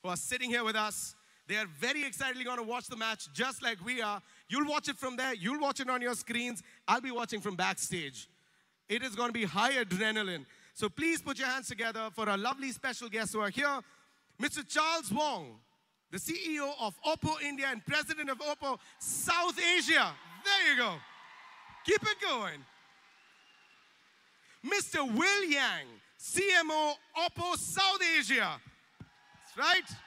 who are sitting here with us. They are very excitedly going to watch the match just like we are. You'll watch it from there. You'll watch it on your screens. I'll be watching from backstage. It is going to be high adrenaline. So please put your hands together for our lovely special guests who are here. Mr. Charles Wong, the CEO of Oppo India and President of Oppo South Asia. There you go. Keep it going. Mr. Will Yang, CMO Oppo South Asia. That's right.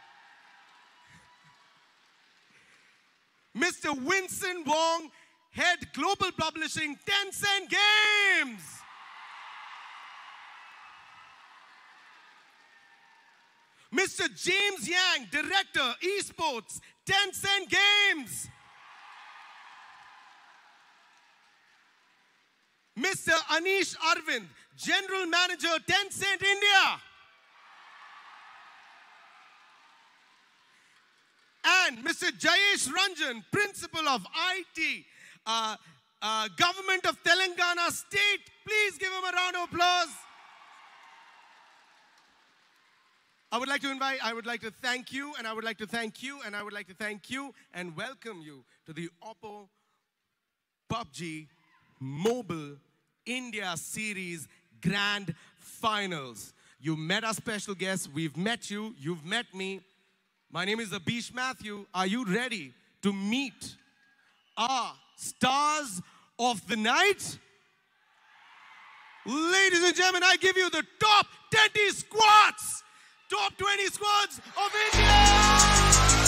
Mr. Winston Wong, Head Global Publishing, Tencent Games. Mr. James Yang, Director, Esports, Tencent Games. Mr. Anish Arvind, General Manager, Tencent India. And Mr. Jayesh Ranjan, Principal of IT, Government of Telangana State. Please give him a round of applause. I would like to thank you, and I would like to thank you, and I would like to thank you, and welcome you to the Oppo PUBG Mobile India Series Grand Finals. You met our special guests, we've met you, you've met me. My name is Abhish Matthew. Are you ready to meet our stars of the night? Ladies and gentlemen, I give you the top 20 squads. Top 20 squads of India!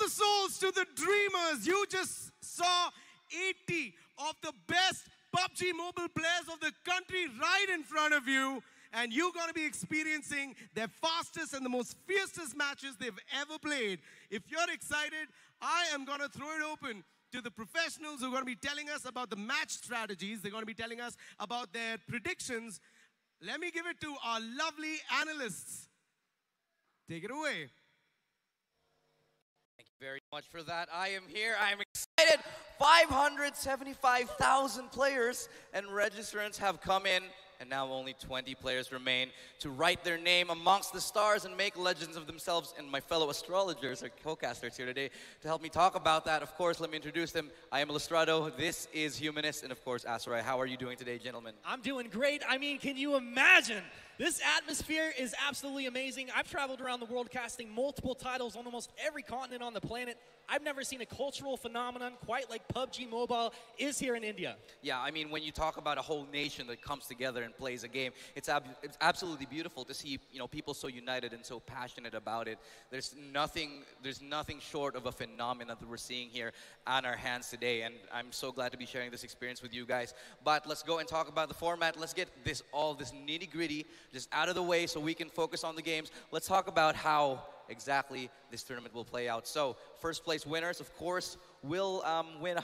of souls to the dreamers. You just saw 80 of the best PUBG mobile players of the country right in front of you. And you're going to be experiencing their fastest and the most fiercest matches they've ever played. If you're excited, I am going to throw it open to the professionals who are going to be telling us about the match strategies. They're going to be telling us about their predictions. Let me give it to our lovely analysts. Take it away. Thank you very much for that. I am here. I am excited. 575,000 players and registrants have come in, and now only 20 players remain to write their name amongst the stars and make legends of themselves. And my fellow astrologers or co-casters here today to help me talk about that. Of course, let me introduce them. I am Lestrado. This is Humanist. And of course, Asarai. How are you doing today, gentlemen? I'm doing great. I mean, can you imagine? This atmosphere is absolutely amazing. I've traveled around the world casting multiple titles on almost every continent on the planet. I've never seen a cultural phenomenon quite like PUBG Mobile is here in India. Yeah, I mean, when you talk about a whole nation that comes together and plays a game, it's absolutely beautiful to see, you know, people so united and so passionate about it. There's nothing short of a phenomenon that we're seeing here on our hands today, and I'm so glad to be sharing this experience with you guys. But let's go and talk about the format. Let's get this nitty-gritty just out of the way so we can focus on the games. Let's talk about how exactly this tournament will play out. So, first place winners, of course, will win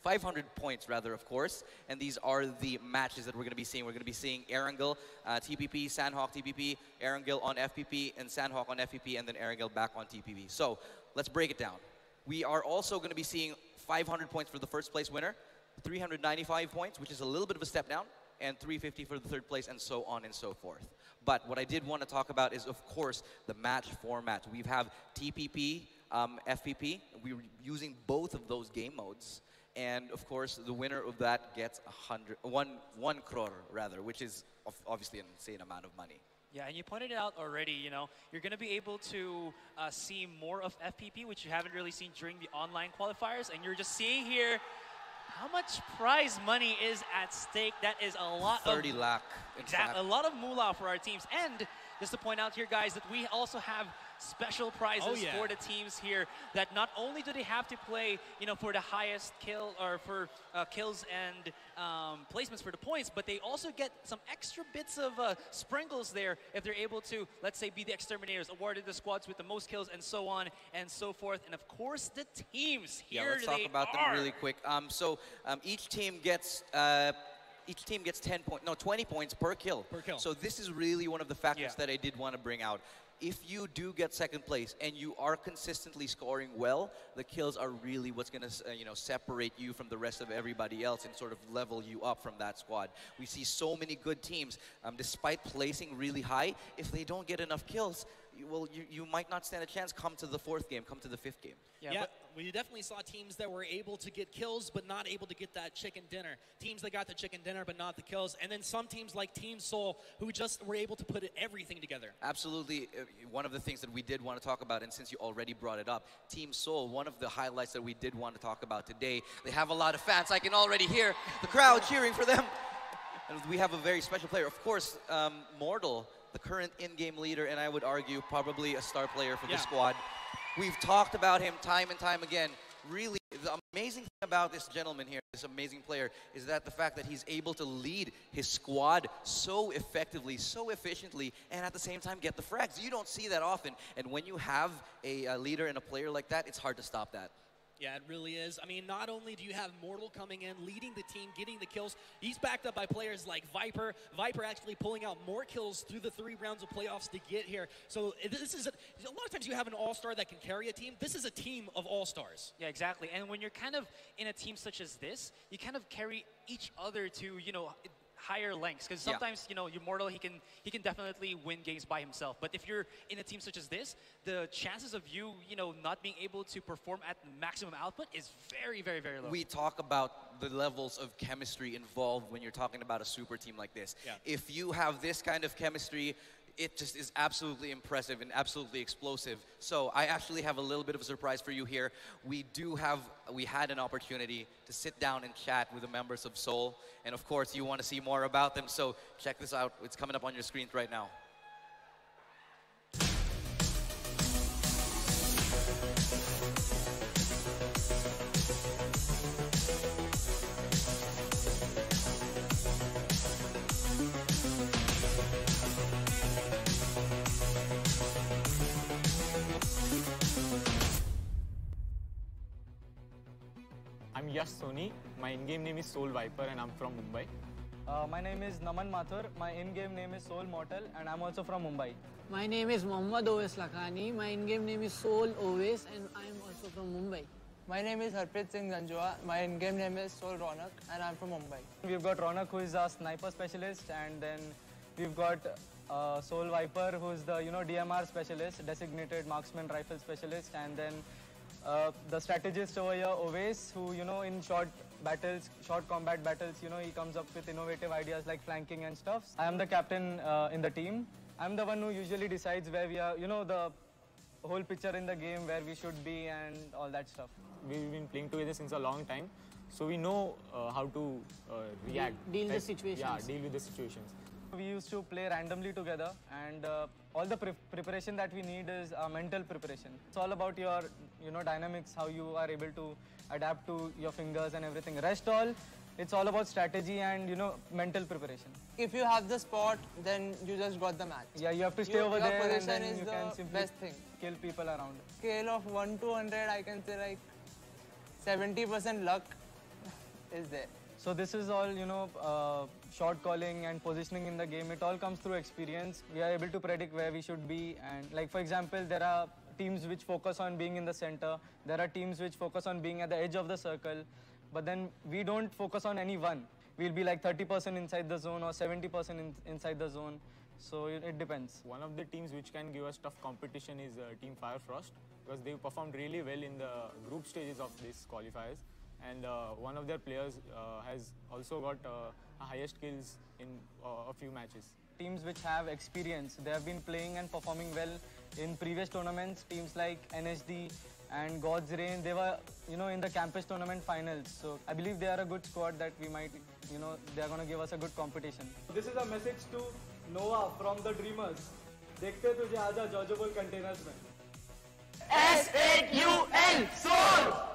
500 points, rather, of course. And these are the matches that we're going to be seeing. We're going to be seeing Erangel, TPP, Sandhawk TPP, Erangel on FPP, and Sandhawk on FPP, and then Erangel back on TPP. So, let's break it down. We are also going to be seeing 500 points for the first place winner, 395 points, which is a little bit of a step down, and 350 for the third place, and so on and so forth. But what I did want to talk about is, of course, the match format. We have TPP, FPP. We're using both of those game modes. And, of course, the winner of that gets 1 crore, rather, which is obviously an insane amount of money. Yeah, and you pointed it out already, you know, you're going to be able to see more of FPP, which you haven't really seen during the online qualifiers. And you're just seeing here how much prize money is at stake. That is a lot 30 lakh. Exactly, a lot of moolah for our teams. And just to point out here, guys, that we also have special prizes for the teams here, that not only do they have to play, you know, for the highest kill or for kills and placements for the points, but they also get some extra bits of sprinkles there if they're able to, let's say, be the exterminators, awarded the squads with the most kills, and so on and so forth. And of course, the teams here. Yeah, let's talk about them really quick. Each team gets 20 points per kill. So this is really one of the factors that I did want to bring out. If you do get second place and you are consistently scoring well, the kills are really what's going to separate you from the rest of everybody else and sort of level you up from that squad. We see so many good teams, despite placing really high, if they don't get enough kills, you might not stand a chance come to the fourth game, come to the fifth game. Yeah, but we definitely saw teams that were able to get kills but not able to get that chicken dinner. Teams that got the chicken dinner but not the kills. And then some teams like Team Seoul who just were able to put everything together. Absolutely. One of the things that we did want to talk about, and since you already brought it up, Team Seoul, one of the highlights that we did want to talk about today, they have a lot of fans. I can already hear the crowd cheering for them. And we have a very special player. Of course, Mortal, the current in-game leader, and I would argue probably a star player for the squad. We've talked about him time and time again. Really, the amazing thing about this gentleman here, this amazing player, is that the fact that he's able to lead his squad so effectively, so efficiently, and at the same time get the frags. You don't see that often. And when you have a leader and a player like that, it's hard to stop that. Yeah, it really is. I mean, not only do you have Mortal coming in, leading the team, getting the kills, he's backed up by players like Viper. Viper actually pulling out more kills through the 3 rounds of playoffs to get here. So this is a lot of times you have an all-star that can carry a team. This is a team of all-stars. Yeah, exactly. And when you're kind of in a team such as this, you kind of carry each other to, you know, higher lengths, because sometimes you know you're Mortal, he can definitely win games by himself, but if you're in a team such as this, the chances of you not being able to perform at maximum output is very, very, very low. We talk about the levels of chemistry involved when you're talking about a super team like this. If you have this kind of chemistry, it just is absolutely impressive and absolutely explosive. So I actually have a little bit of a surprise for you here. We had an opportunity to sit down and chat with the members of Seoul. And of course, you want to see more about them. So check this out. It's coming up on your screens right now. Yash Soni. My in-game name is Soul Viper and I'm from Mumbai. My name is Naman Mathur. My in-game name is Soul Mortal and I'm also from Mumbai. My name is Mohammad Owais Lakhani. My in-game name is Soul Owais and I am also from Mumbai. My name is Harpreet Singh Zanjua. My in-game name is Soul Ronak and I'm from Mumbai. We've got Ronak, who is our sniper specialist, and then we've got Soul Viper, who is the DMR specialist, designated marksman rifle specialist, and then the strategist over here, Owais, who in short combat battles, he comes up with innovative ideas like flanking and stuff. I am the captain in the team. I'm the one who usually decides where we are, the whole picture in the game, where we should be and all that stuff. We've been playing together since a long time, so we know how to react. Deal the situations. Yeah, deal with the situations. We used to play randomly together, and all the preparation that we need is mental preparation. It's all about your dynamics, how you are able to adapt to your fingers and everything. Rest all, it's all about strategy and mental preparation. If you have the spot, then you just got the match. Yeah, you have to stay over your there and position then is you the can simply best thing. kill people around. Scale of 1 to 100, I can say like 70% luck is there. So this is all, shot calling and positioning in the game. It all comes through experience. We are able to predict where we should be. And like, for example, there are teams which focus on being in the center. There are teams which focus on being at the edge of the circle. But then we don't focus on any one. We'll be like 30% inside the zone or 70% inside the zone. So it depends. One of the teams which can give us tough competition is Team Firefrost, because they performed really well in the group stages of these qualifiers. And one of their players has also got highest kills in a few matches. Teams which have experience, they have been playing and performing well in previous tournaments. Teams like NHD and God's Reign, they were in the campus tournament finals. So I believe they are a good squad that we might, they are going to give us a good competition. This is a message to Noah from the Dreamers. देखते तुझे आजा जॉर्जेबल containers में. SAUL Soul!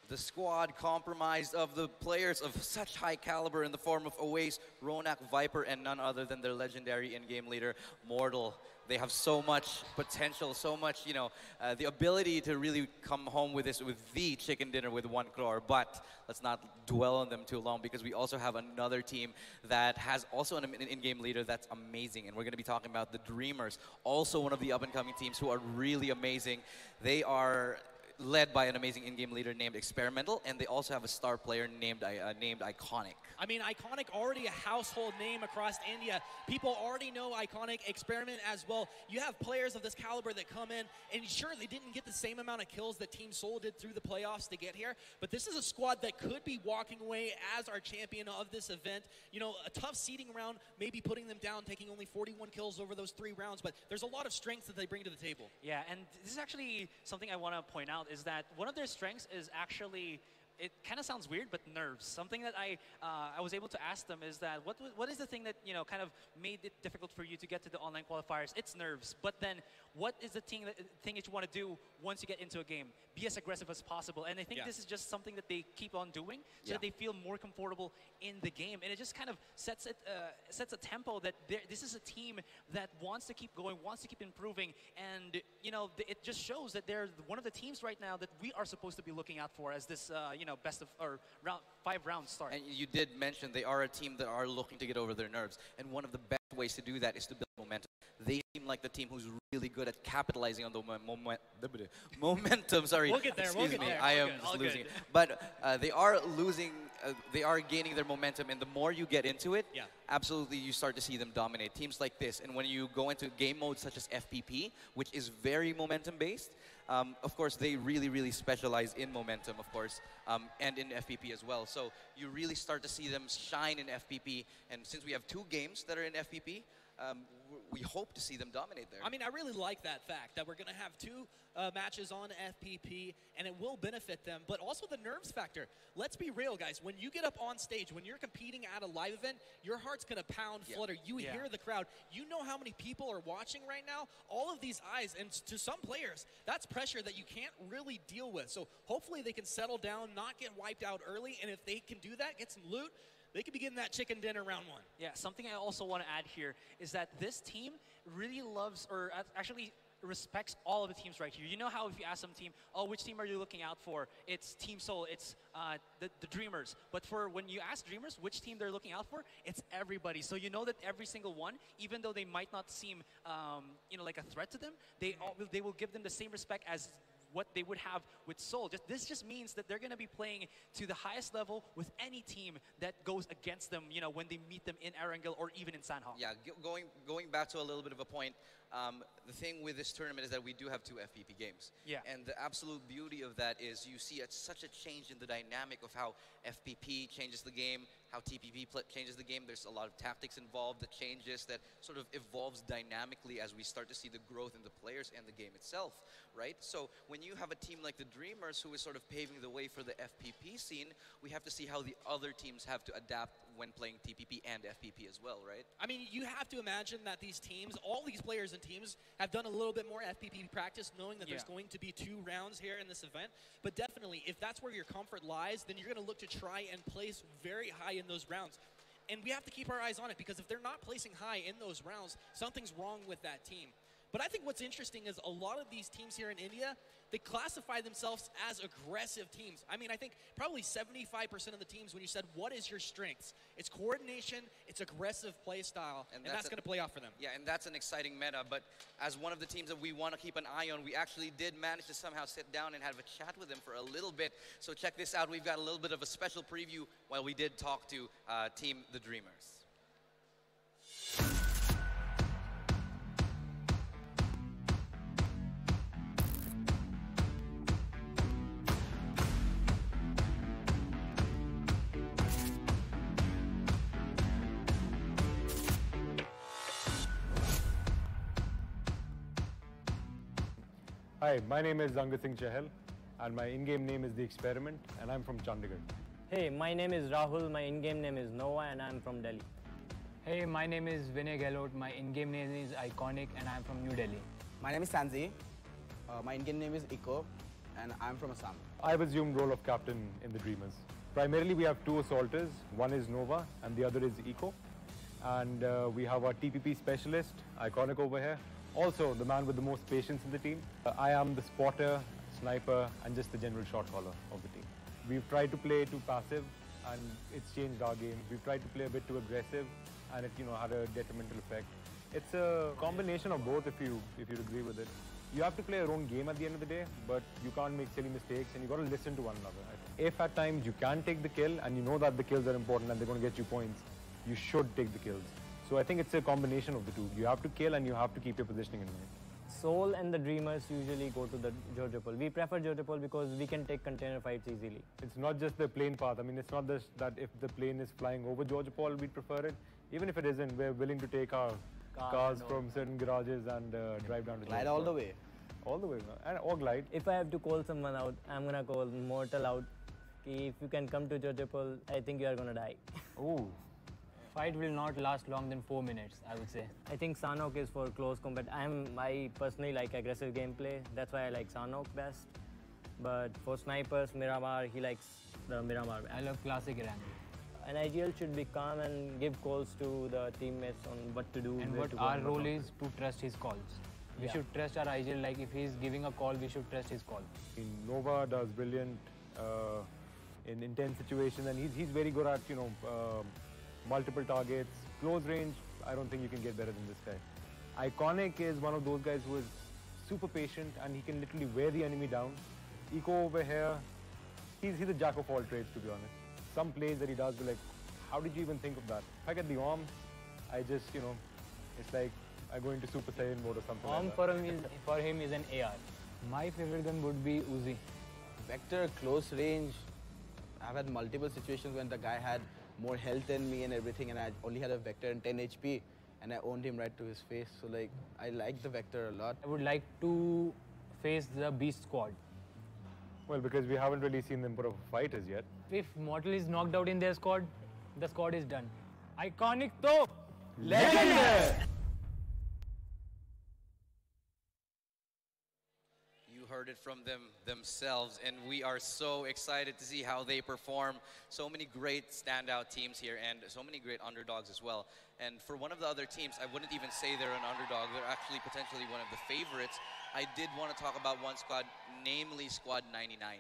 The squad comprised of the players of such high caliber in the form of Owais, Ronak, Viper, and none other than their legendary in-game leader, Mortal. They have so much potential, so much, the ability to really come home with the chicken dinner with 1 crore. But let's not dwell on them too long, because we also have another team that has also an in-game leader that's amazing. And we're going to be talking about the Dreamers, also one of the up-and-coming teams who are really amazing. They are led by an amazing in-game leader named Experimental, and they also have a star player named Iconic. I mean, Iconic already a household name across India. People already know Iconic. Experiment as well. You have players of this caliber that come in, and sure, they didn't get the same amount of kills that Team Soul did through the playoffs to get here, but this is a squad that could be walking away as our champion of this event. A tough seeding round, maybe putting them down, taking only 41 kills over those 3 rounds, but there's a lot of strengths that they bring to the table. Yeah, and this is actually something I want to point out, is that one of their strengths is actually, it kind of sounds weird, but nerves. Something that I was able to ask them is that what is the thing that kind of made it difficult for you to get to the online qualifiers? It's nerves. But then what is the thing that you want to do once you get into a game? Be as aggressive as possible. And I think this is just something that they keep on doing, so that they feel more comfortable in the game. And it just kind of sets a tempo that this is a team that wants to keep going, wants to keep improving, and it just shows that they're one of the teams right now that we are supposed to be looking out for as this best of or round 5 rounds start. And you did mention they are a team that are looking to get over their nerves, and one of the best ways to do that is to build momentum. They seem like the team who's really good at capitalizing on the momentum. Sorry, We'll get there. Excuse We'll get me, there. I All am good, just all losing good. it. But they are losing. They are gaining their momentum, and the more you get into it, absolutely, you start to see them dominate. Teams like this, and when you go into game modes such as FPP, which is very momentum-based, of course, they really specialize in momentum, of course, and in FPP as well. So you really start to see them shine in FPP, and since we have 2 games that are in FPP, we hope to see them dominate there. I mean, I really like that fact that we're going to have 2 matches on FPP, and it will benefit them, but also the nerves factor. Let's be real, guys. When you get up on stage, when you're competing at a live event, your heart's going to pound, flutter. You hear the crowd. You know how many people are watching right now? All of these eyes, and to some players, that's pressure that you can't really deal with. So hopefully they can settle down, not get wiped out early, and if they can do that, get some loot, they could be getting that chicken dinner round 1. Yeah, something I also want to add here is that this team really loves, or actually respects all of the teams right here. You know how if you ask some team, oh, which team are you looking out for? It's Team Seoul, it's the Dreamers. But for when you ask Dreamers which team they're looking out for, it's everybody. So you know that every single one, even though they might not seem, like a threat to them, they will give them the same respect as what they would have with Seoul. This just means that they're going to be playing to the highest level with any team that goes against them, when they meet them in Erangel or even in Sanhok. Yeah, going back to a little bit of a point, the thing with this tournament is that we do have 2 FPP games. Yeah. And the absolute beauty of that is you see such a change in the dynamic of how FPP changes the game, how TPP changes the game. There's a lot of tactics involved that changes, that sort of evolves dynamically as we start to see the growth in the players and the game itself, right? So when you have a team like the Dreamers who is sort of paving the way for the FPP scene, we have to see how the other teams have to adapt when playing TPP and FPP as well, right? I mean, you have to imagine that these teams, all these players and teams, have done a little bit more FPP practice, knowing that there's going to be 2 rounds here in this event. But definitely, if that's where your comfort lies, then you're going to look to try and place very high in those rounds. And we have to keep our eyes on it, because if they're not placing high in those rounds, something's wrong with that team. But I think what's interesting is a lot of these teams here in India, they classify themselves as aggressive teams. I mean, I think probably 75% of the teams, when you said, what is your strengths? It's coordination, it's aggressive play style, and that's going to play off for them. Yeah, and that's an exciting meta. But as one of the teams that we want to keep an eye on, we actually did manage to somehow sit down and have a chat with them for a little bit. So check this out. We've got a little bit of a special preview while we did talk to Team The Dreamers. Hi, my name is Angad Singh Chahal, and my in-game name is The Experiment, and I'm from Chandigarh. Hey, my name is Rahul, my in-game name is Nova, and I'm from Delhi. Hey, my name is Vinay Gehlot, my in-game name is Iconic, and I'm from New Delhi. My name is Sanzi. My in-game name is Eco, and I'm from Assam. I've assumed role of captain in the Dreamers. Primarily, we have 2 assaulters. One is Nova, and the other is Eco. And we have our TPP specialist, Iconic, over here. Also, the man with the most patience in the team. I am the spotter, sniper, and just the general shot caller of the team. We've tried to play too passive, and it's changed our game. We've tried to play a bit too aggressive, and it had a detrimental effect. It's a combination of both, if you'd agree with it. You have to play your own game at the end of the day, but you can't make silly mistakes, and you've got to listen to one another. If at times you can take the kill, and you know that the kills are important and they're going to get you points, you should take the kills. So I think it's a combination of the two. You have to kill and you have to keep your positioning in mind. Seoul and the Dreamers usually go to the Jojo Pole. We prefer Jojo Pole because we can take container fights easily. It's not just the plane path. I mean, it's not just that if the plane is flying over Georgia Pole, we'd prefer it. Even if it isn't, we're willing to take our cars from certain garages and drive down to Glide all the way. All the way, or glide. If I have to call someone out, I'm going to call Mortal out. If you can come to Jojo Pole, I think you are going to die. Oh. Fight will not last long than 4 minutes, I would say. I think Sanhok is for close combat. I personally like aggressive gameplay. That's why I like Sanhok best. But for snipers, Miramar, he likes the Miramar best. I love classic Erangel. An ideal should be calm and give calls to the teammates on what to do. And what our role is to trust his calls. We should trust our ideal. Like if he's giving a call, we should trust his call. Nova does brilliant in intense situations, and he's very good at multiple targets, close range. I don't think you can get better than this guy. Iconic is one of those guys who is super patient, and he can literally wear the enemy down. Eco over here, he's a jack of all trades, to be honest. Some plays that he does, be like, how did you even think of that? If I get the arm, I just, it's like I go into Super Saiyan mode or something Arm like that. for him is an AR. My favorite gun would be Uzi. Vector, close range. I've had multiple situations when the guy had more health than me and everything, and I only had a Vector and 10 HP, and I owned him right to his face. So I like the Vector a lot. I would like to face the Beast Squad. Well, because we haven't really seen them put up a fight as yet. If Mortal is knocked out in their squad, the squad is done. Iconic though! You heard it from them themselves, and we are so excited to see how they perform. So many great standout teams here, and so many great underdogs as well. And for one of the other teams, I wouldn't even say they're an underdog. They're actually potentially one of the favorites. I did want to talk about one squad, namely Squad 99.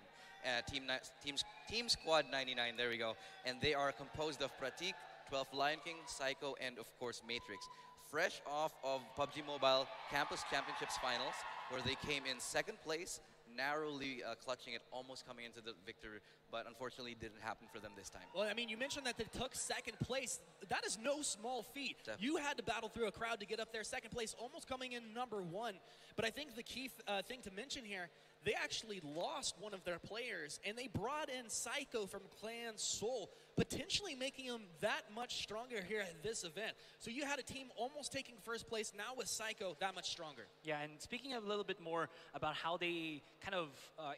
Team Squad 99, there we go. And they are composed of Pratik, 12th Lion King, Psycho, and of course Matrix. Fresh off of PUBG Mobile Campus Championships Finals, where they came in second place, narrowly clutching it, almost coming into the victory, but unfortunately didn't happen for them this time. Well, I mean, you mentioned that they took second place. That is no small feat. Definitely. You had to battle through a crowd to get up there. Second place, almost coming in number one. But I think the key thing to mention here, they actually lost one of their players, and they brought in Psycho from Clan Soul, potentially making him that much stronger here at this event. So you had a team almost taking first place, now with Psycho that much stronger. Yeah, and speaking a little bit more about how they kind of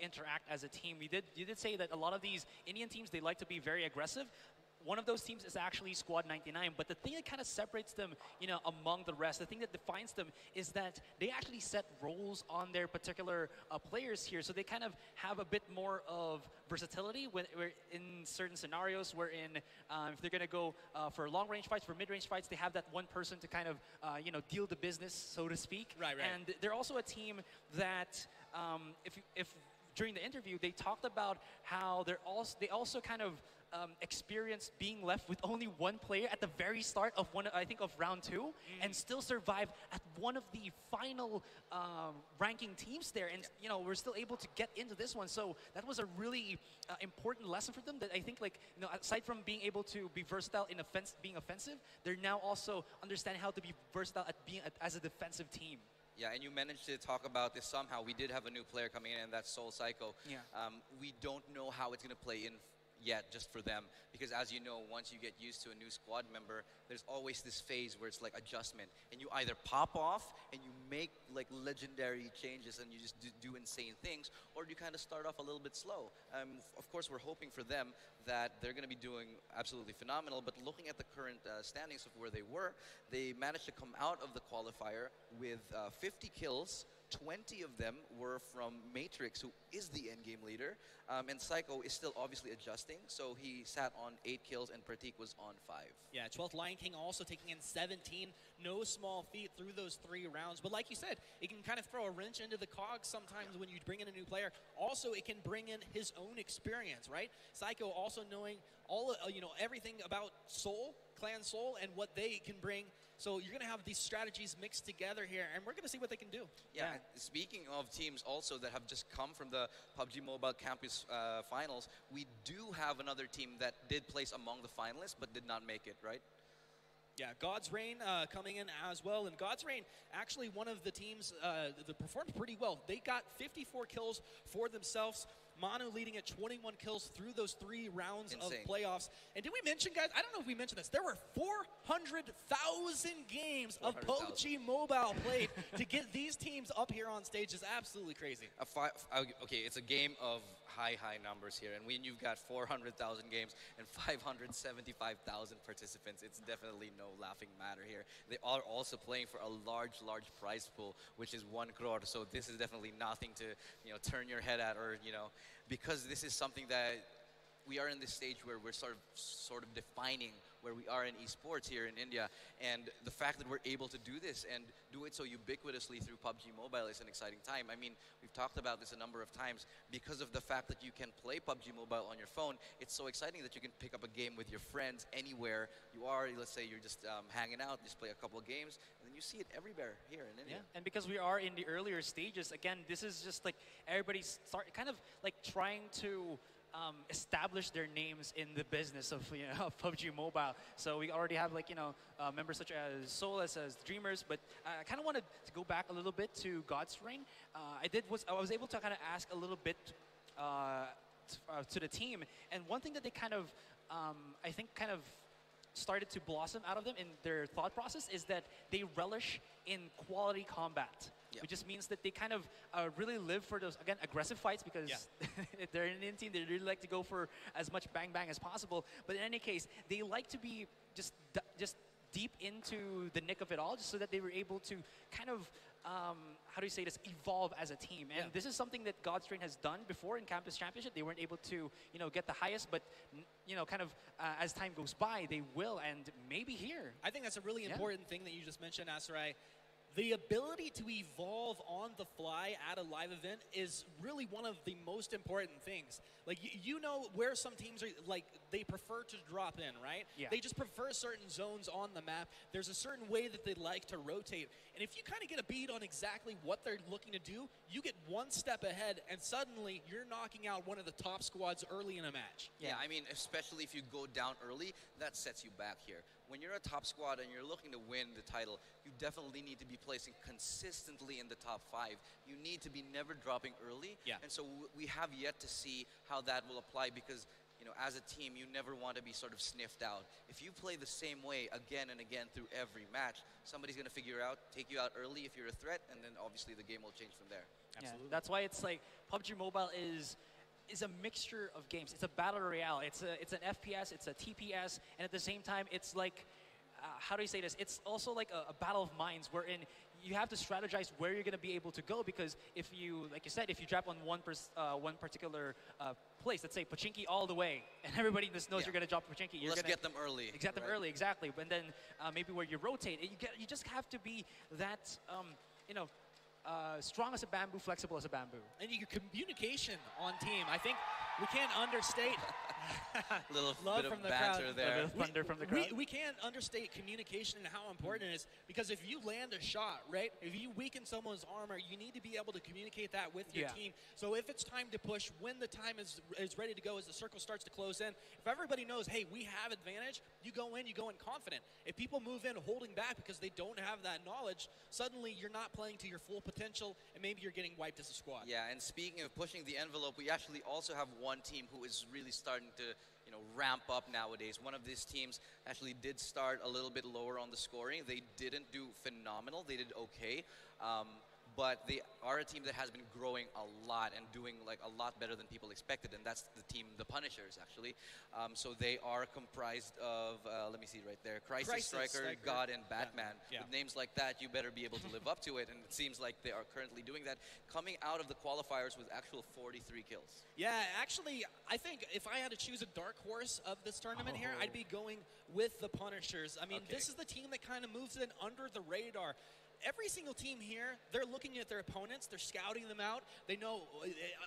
interact as a team, you did say that a lot of these Indian teams, they like to be very aggressive. One of those teams is actually Squad 99, but the thing that kind of separates them, you know, among the rest, the thing that defines them is that they actually set roles on their particular players here, so they kind of have a bit more of versatility in certain scenarios wherein if they're going to go for long-range fights, for mid-range fights, they have that one person to kind of, you know, deal the business, so to speak. Right. And they're also a team that, if during the interview, they talked about how they also kind of experienced being left with only one player at the very start of round 2, and still survive at one of the final ranking teams there, and you know, we're still able to get into this one. So that was a really important lesson for them, that I think, like, you know, aside from being able to be versatile in being offensive, they're now also understanding how to be versatile at being as a defensive team. Yeah, and you managed to talk about this somehow. We did have a new player coming in, and that's Soul Psycho. Yeah. We don't know how it's going to play in yet, just for them, because as you know, once you get used to a new squad member, there's always this phase where it's like adjustment, and you either pop off and you make like legendary changes and you just do insane things, or you kind of start off a little bit slow. Of course, we're hoping for them that they're going to be doing absolutely phenomenal, but looking at the current standings of where they were, they managed to come out of the qualifier with 50 kills. 20 of them were from Matrix, who is the endgame leader, and Psycho is still obviously adjusting, so he sat on 8 kills and Pratik was on 5. Yeah, 12th Lion King also taking in 17. No small feat through those 3 rounds. But like you said, it can kind of throw a wrench into the cogs sometimes when you bring in a new player. Also, it can bring in his own experience, right? Psycho also knowing all, you know, everything about Soul, Clan Soul, and what they can bring. So you're going to have these strategies mixed together here, and we're going to see what they can do. Yeah, and speaking of teams also that have just come from the PUBG Mobile Campus Finals, we do have another team that did place among the finalists but did not make it, right? Yeah, God's Reign coming in as well. And God's Reign, actually one of the teams that performed pretty well. They got 54 kills for themselves. Manu leading at 21 kills through those 3 rounds of playoffs. And did we mention, guys, I don't know if we mentioned this, there were 400,000 games of PUBG Mobile played to get these teams up here on stage. Is absolutely crazy. Okay, it's a game of high numbers here, and when you've got 400,000 games and 575,000 participants, it's definitely no laughing matter here. They are also playing for a large prize pool, which is 1 crore, so this is definitely nothing to, you know, turn your head at, or, you know, because this is something that we are in this stage where we're sort of defining where we are in esports here in India, and the fact that we're able to do this and do it so ubiquitously through PUBG Mobile is an exciting time. I mean, we've talked about this a number of times. Because of the fact that you can play PUBG Mobile on your phone, it's so exciting that you can pick up a game with your friends anywhere you are. Let's say you're just hanging out, just play a couple of games, and then you see it everywhere here in India. Yeah, and because we are in the earlier stages, again, this is just like everybody's kind of like trying to establish their names in the business of, you know, PUBG Mobile. So we already have, like, you know, members such as Soul, as Dreamers, but I kind of wanted to go back a little bit to God's Reign. I was able to kind of ask a little bit to the team, and one thing that they kind of, I think, kind of started to blossom out of them in their thought process is that they relish in quality combat. Yeah. Which just means that they kind of really live for those, again, aggressive fights, because they're an Indian team. They really like to go for as much bang as possible. But in any case, they like to be just deep into the nick of it all, just so that they were able to kind of, how do you say this, evolve as a team. And this is something that God's Train has done before in Campus Championship. They weren't able to, get the highest, but, kind of as time goes by, they will, and maybe here. I think that's a really important thing that you just mentioned, Asarai. The ability to evolve on the fly at a live event is really one of the most important things. Like, you know where some teams are, like, they prefer to drop in, right? Yeah. They just prefer certain zones on the map. There's a certain way that they like to rotate. And if you kind of get a beat on exactly what they're looking to do, you get one step ahead, and suddenly you're knocking out one of the top squads early in a match. Yeah, I mean, especially if you go down early, that sets you back here. When you're a top squad and you're looking to win the title, you definitely need to be placing consistently in the top 5. You need to be never dropping early. Yeah. And so we have yet to see how that will apply because, as a team, you never want to be sort of sniffed out. If you play the same way again and again through every match, somebody's going to figure out, take you out early if you're a threat, and then obviously the game will change from there. Absolutely. Yeah, that's why it's like PUBG Mobile is a mixture of games. It's a battle royale. It's an FPS. It's a TPS, and at the same time, it's like, how do you say this? It's also like a battle of minds, wherein you have to strategize where you're going to be able to go. Because if you, like you said, if you drop on one particular place, let's say Pachinki all the way, and everybody just knows you're going to drop Pachinki, you're Let's gonna get them early. Get them early, exactly. But then maybe where you rotate, you just have to be that, strong as a bamboo, flexible as a bamboo. And your communication on team, I think we can't understate. Little love bit from of the banter crowd. there. Thunder from the crowd. We can't understate communication and how important it is, because if you land a shot, right, if you weaken someone's armor, you need to be able to communicate that with your team. So if it's time to push, when the time is ready to go, as the circle starts to close in, if everybody knows, hey, we have advantage, you go in confident. If people move in holding back because they don't have that knowledge, suddenly you're not playing to your full potential, and maybe you're getting wiped as a squad. Yeah, and speaking of pushing the envelope, we actually also have one team who is really starting to ramp up nowadays. One of these teams actually did start a little bit lower on the scoring. They didn't do phenomenal. They did okay. But they are a team that has been growing a lot and doing like a lot better than people expected, and that's the team, the Punishers, actually. So they are comprised of, let me see right there, Crisis Striker, God, and Batman. Yeah. With names like that, you better be able to live up to it, and it seems like they are currently doing that. Coming out of the qualifiers with actual 43 kills. Yeah, actually, I think if I had to choose a dark horse of this tournament here, I'd be going with the Punishers. I mean, this is the team that kind of moves in under the radar. Every single team here, they're looking at their opponents, they're scouting them out, they know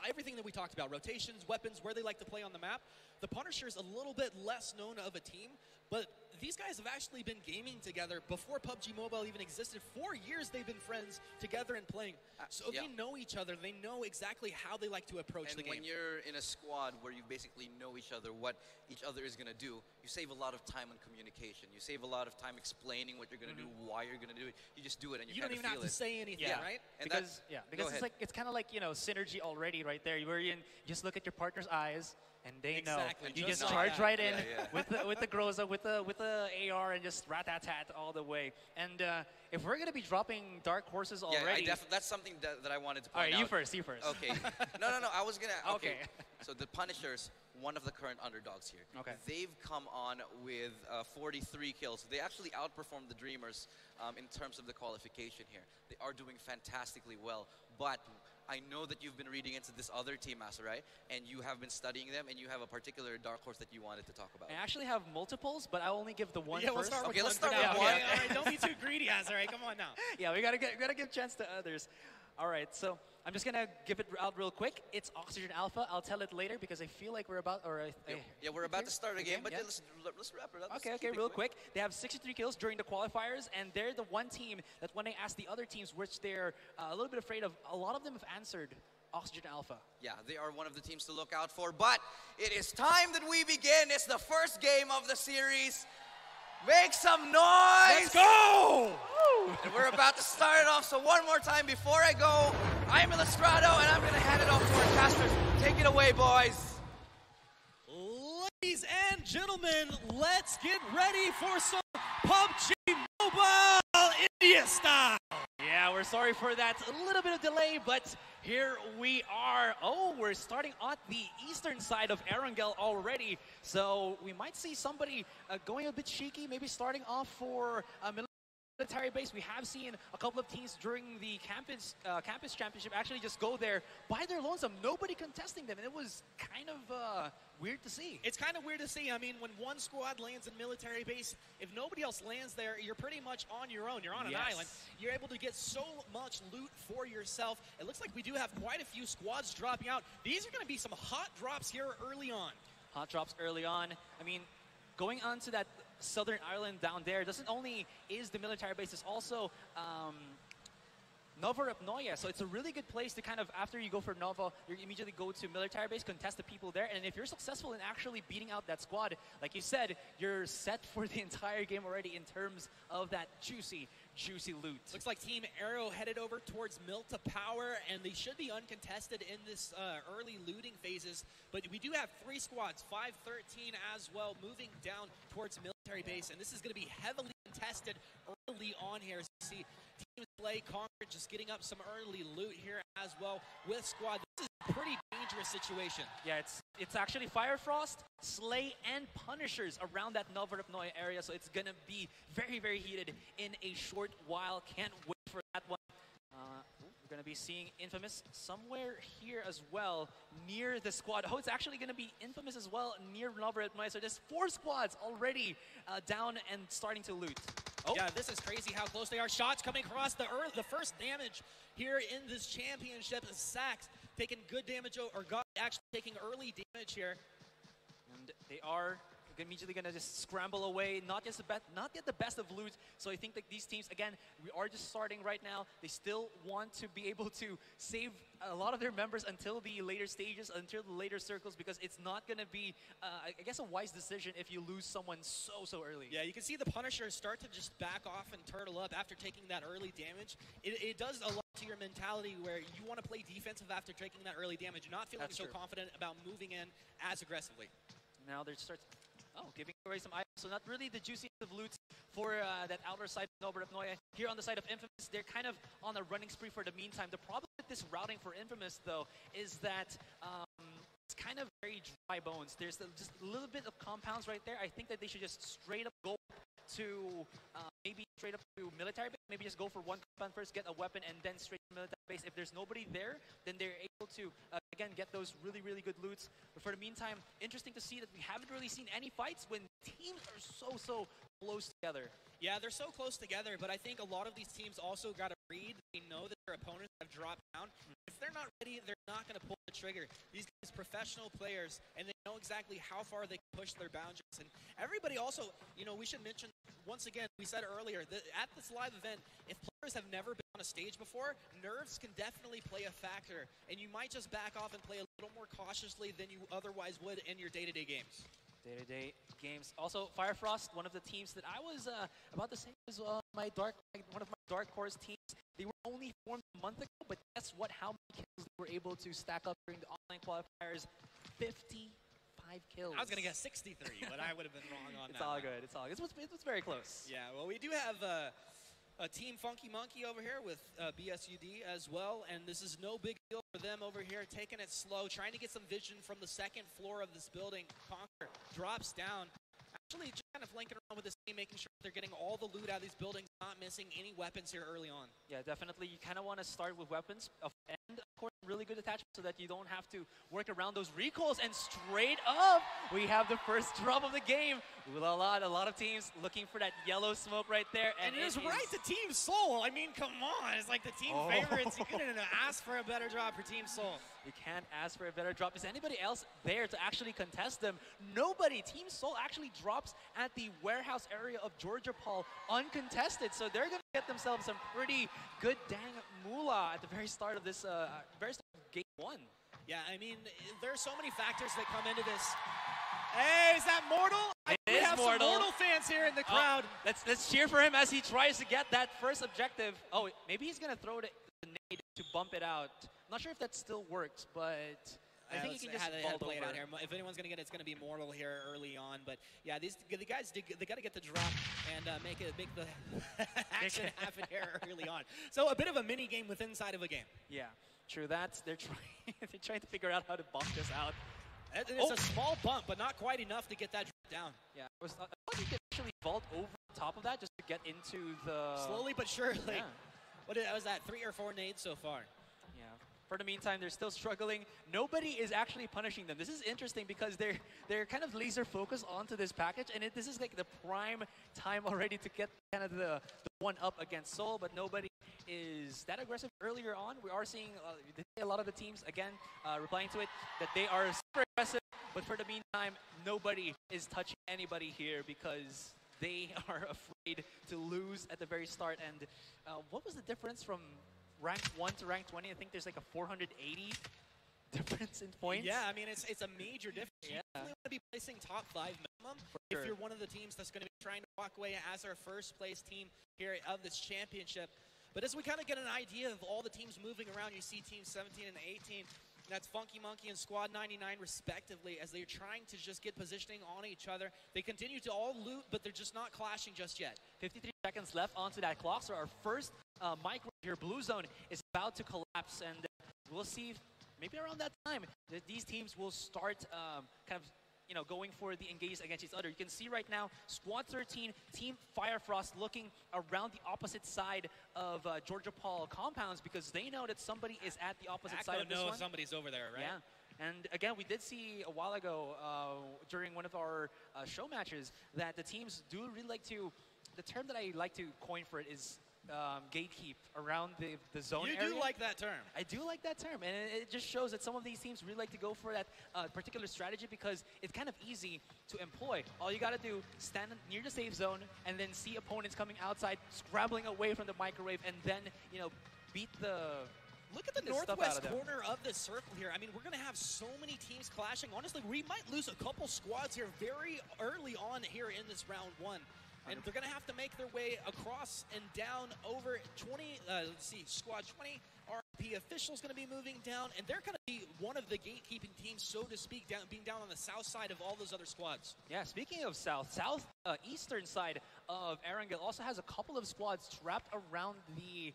everything that we talked about, rotations, weapons, where they like to play on the map. The Punishers, a little bit less known of a team, but these guys have actually been gaming together before PUBG Mobile even existed. 4 years they've been friends together and playing. So they know each other. They know exactly how they like to approach the game. And when you're in a squad where you basically know each other, what each other is going to do, you save a lot of time on communication. You save a lot of time explaining what you're going to do, why you're going to do it. You just do it and you don't even have to say anything, right? And because it's kind of like, synergy already right there. Where you just look at your partner's eyes, and they know. And you just charge right in with the Groza, with the AR, and just rat-tat-tat all the way. And if we're gonna be dropping dark horses already, that's something that I wanted to point out. All right, you first. Okay. No. I was gonna. Okay. So the Punishers, one of the current underdogs here. Okay. They've come on with 43 kills. They actually outperformed the Dreamers in terms of the qualification here. They are doing fantastically well, but I know that you've been reading into this other team, Asarai, and you have been studying them, and you have a particular dark horse that you wanted to talk about. I actually have multiples, but I'll only give the one first. We'll start with let's start with one. one. All right, don't be too greedy, Asarai. Come on now. Yeah, we gotta give chance to others. All right, so I'm just gonna give it out real quick. It's Oxygen Alpha. I'll tell it later because I feel like we're about, we're about to start a game, but let's wrap it up. Okay, real quick. They have 63 kills during the qualifiers, and they're the one team that when I asked the other teams, which they're a little bit afraid of, a lot of them have answered Oxygen Alpha. Yeah, they are one of the teams to look out for, but it is time that we begin. It's the first game of the series. Make some noise! Let's go! And we're about to start it off, so one more time before I go, I'm Illustrato, and I'm going to hand it off to our casters. Take it away, boys. Ladies and gentlemen, let's get ready for some PUBG Mobile India style. Yeah, we're we're sorry for that. A little bit of delay, but here we are. Oh, we're starting on the eastern side of Erangel already. So we might see somebody going a bit cheeky, maybe starting off for military base. We have seen a couple of teams during the campus championship actually just go there by their lonesome, nobody contesting them, and it was kind of weird to see. It's kind of weird to see. I mean, when one squad lands in military base, if nobody else lands there, you're pretty much on your own. You're on an island. You're able to get so much loot for yourself. It looks like we do have quite a few squads dropping out. These are going to be some hot drops here early on. Hot drops early on. I mean, going on to that Southern Ireland down there doesn't only is the military base, it's also Novorupnoye. So it's a really good place to kind of, after you go for Novo, you immediately go to military base, contest the people there, and if you're successful in actually beating out that squad, like you said, you're set for the entire game already in terms of that juicy loot. Looks like Team Arrow headed over towards Milta Power, and they should be uncontested in this early looting phases. But we do have 3 squads, 5-13 as well, moving down towards military base, and this is going to be heavily contested early on here. As you see, Team Slay Conquer just getting up some early loot here as well with squad. This is a pretty dangerous situation. Yeah, it's actually Firefrost, Slay, and Punishers around that Novorupnoye area, so it's gonna be very, very heated in a short while. Can't wait for that one. We're gonna be seeing Infamous somewhere here as well, near the squad. Oh, it's actually gonna be Infamous as well, near Novorupnoye, so there's 4 squads already down and starting to loot. Oh. Yeah, this is crazy how close they are. Shots coming across the first damage here in this championship. Sax taking good damage, or God actually taking early damage here. And they are immediately going to just scramble away, not get the best of loot. So I think that these teams, again, we are just starting right now. They still want to be able to save a lot of their members until the later stages, until the later circles, because it's not going to be, I guess, a wise decision if you lose someone so early. Yeah, you can see the Punishers start to just back off and turtle up after taking that early damage. It does a lot to your mentality where you want to play defensive after taking that early damage. You're not feeling so confident about moving in as aggressively. Now there starts... Oh, giving away some items. So not really the juiciest of loot for that outer side of Novorupnoye. Here on the side of Infamous, they're kind of on a running spree for the meantime. The problem with this routing for Infamous, though, is that it's kind of very dry bones. There's just a little bit of compounds right there. I think that they should just straight up go to maybe straight up to military base. Maybe just go for one compound first, get a weapon, and then straight to military base. If there's nobody there, then they're able to, again, get those really good loots. But for the meantime, interesting to see that we haven't really seen any fights when teams are so close together. Yeah, they're so close together, but I think a lot of these teams also got to read. They know that their opponents have dropped down. If they're not ready, they're not going to pull the trigger. These guys are professional players, and they know exactly how far they can push their boundaries. And everybody also, you know, we should mention, once again, we said earlier, that at this live event, if players have never been on a stage before, nerves can definitely play a factor. And you might just back off and play a little more cautiously than you otherwise would in your day-to-day games. Day-to-day games. Also, Firefrost, one of the teams that I was about the same as one of my dark horse teams. They were only formed a month ago, but guess what? How many kills they were able to stack up during the online qualifiers? 55 kills. I was gonna guess 63, but I would have been wrong on that. It's all good. It's all good. It was very close. Yeah. Well, we do have a Team Funky Monkey over here with BSUD as well, and this is no big deal for them over here, taking it slow, trying to get some vision from the second floor of this building. Conquer drops down, actually just kind of flanking around with this team, making sure they're getting all the loot out of these buildings, not missing any weapons here early on. Yeah, definitely. You kind of want to start with weapons, and of course, really good attachment so that you don't have to work around those recalls. And straight up, we have the first drop of the game. A lot of teams looking for that yellow smoke right there. And it is right to Team Soul. I mean, come on. It's like the team favorites. You couldn't ask for a better drop for Team Soul. You can't ask for a better drop. Is anybody else there to actually contest them? Nobody. Team Soul actually drops at the warehouse area of Georgia Paul uncontested. So they're going to get themselves some pretty good dang moolah at the very start of this, very start of game 1. Yeah, I mean, there's so many factors that come into this. Hey, is that Mortal? We have some Mortal fans here in the crowd. Let's cheer for him as he tries to get that first objective. Oh, maybe he's going to throw the nade to bump it out. Not sure if that still works, but... I think he can just vault play it out over. here. If anyone's going to get it, it's going to be Mortal here early on. But yeah, the guys, they got to get the drop and make the action happen here early on. So a bit of a mini game within inside of a game. Yeah, true. They're trying to figure out how to bump this out. It's a small bump, but not quite enough to get that down. Yeah, I thought you could actually vault over top of that just to get into the... Slowly but surely. Yeah. What was that, 3 or 4 nades so far? Yeah. For the meantime, they're still struggling. Nobody is actually punishing them. This is interesting because they're kind of laser focused onto this package, and this is like the prime time already to get kind of the one up against Seoul, but nobody is that aggressive earlier on. We are seeing a lot of the teams, again, replying to it, that they are super aggressive, but for the meantime, nobody is touching anybody here because they are afraid to lose at the very start. And what was the difference from rank 1 to rank 20? I think there's like a 480 difference in points. Yeah, I mean, it's a major difference. Yeah. You definitely want to be placing top 5 minimum if you're one of the teams that's going to be trying to walk away as our first place team here of this championship. But as we kind of get an idea of all the teams moving around, you see teams 17 and 18. That's Funky Monkey and Squad 99 respectively, as they're trying to just get positioning on each other. They continue to all loot, but they're just not clashing just yet. 53 seconds left onto that clock, so our first micro here, Blue Zone, is about to collapse, and we'll see if maybe around that time that these teams will start kind of going for the engage against each other. You can see right now, Squad 13, Team Firefrost looking around the opposite side of Georgia Paul compounds because they know that somebody is at the opposite side of this one. Somebody's over there, right? Yeah. And again, we did see a while ago during one of our show matches that the teams do really like to, the term that I like to coin for it is gatekeep around the zone area. You do like that term. I do like that term, and it just shows that some of these teams really like to go for that particular strategy because it's kind of easy to employ. All you got to do, stand near the safe zone, and then see opponents coming outside, scrabbling away from the microwave, and then, beat the... Look at the northwest corner of the circle here. I mean, we're going to have so many teams clashing. Honestly, we might lose a couple squads here very early on here in this round 1. And they're going to have to make their way across and down over 20, let's see, Squad 20. RP official's going to be moving down, and they're going to be one of the gatekeeping teams, so to speak, being down on the south side of all those other squads. Yeah, speaking of eastern side of Erangel also has a couple of squads trapped around the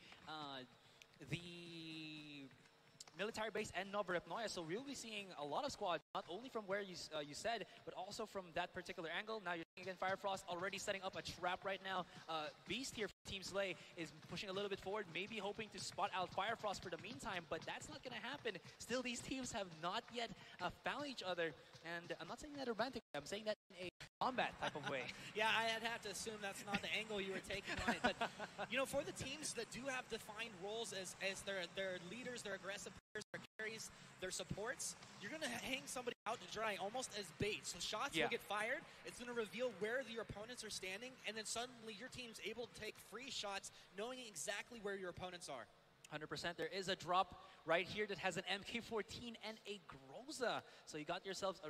military base and Novorepnoye, so we'll be seeing a lot of squads, not only from where you said, but also from that particular angle. Now you're seeing again Firefrost already setting up a trap right now. Beast here from Team Slay is pushing a little bit forward, maybe hoping to spot out Firefrost for the meantime, but that's not going to happen. Still, these teams have not yet found each other, and I'm not saying that romantically, I'm saying that in a combat type of way. Yeah, I'd have to assume that's not the angle you were taking on it, but for the teams that do have defined roles as their leaders, their aggressive players, their carries, their supports, you're going to hang somebody out to dry almost as bait. So shots will get fired, it's going to reveal where your opponents are standing, and then suddenly your team's able to take free shots knowing exactly where your opponents are. 100%. There is a drop right here that has an MK14 and a Groza. So you got yourselves a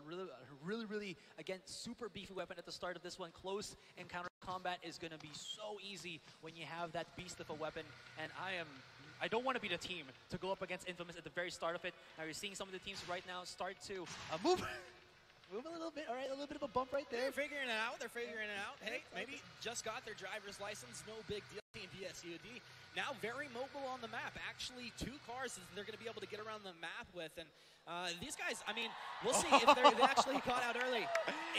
really, again, super beefy weapon at the start of this one. Close encounter combat is going to be so easy when you have that beast of a weapon. And I don't want to be the team to go up against Infamous at the very start of it. Now you're seeing some of the teams right now start to move. Move a little bit, all right, a little bit of a bump right there. They're figuring it out, Hey, maybe just got their driver's license, no big deal. Team DSUD now very mobile on the map. Actually, 2 cars they're going to be able to get around the map with. And these guys, I mean, we'll see if they actually got out early.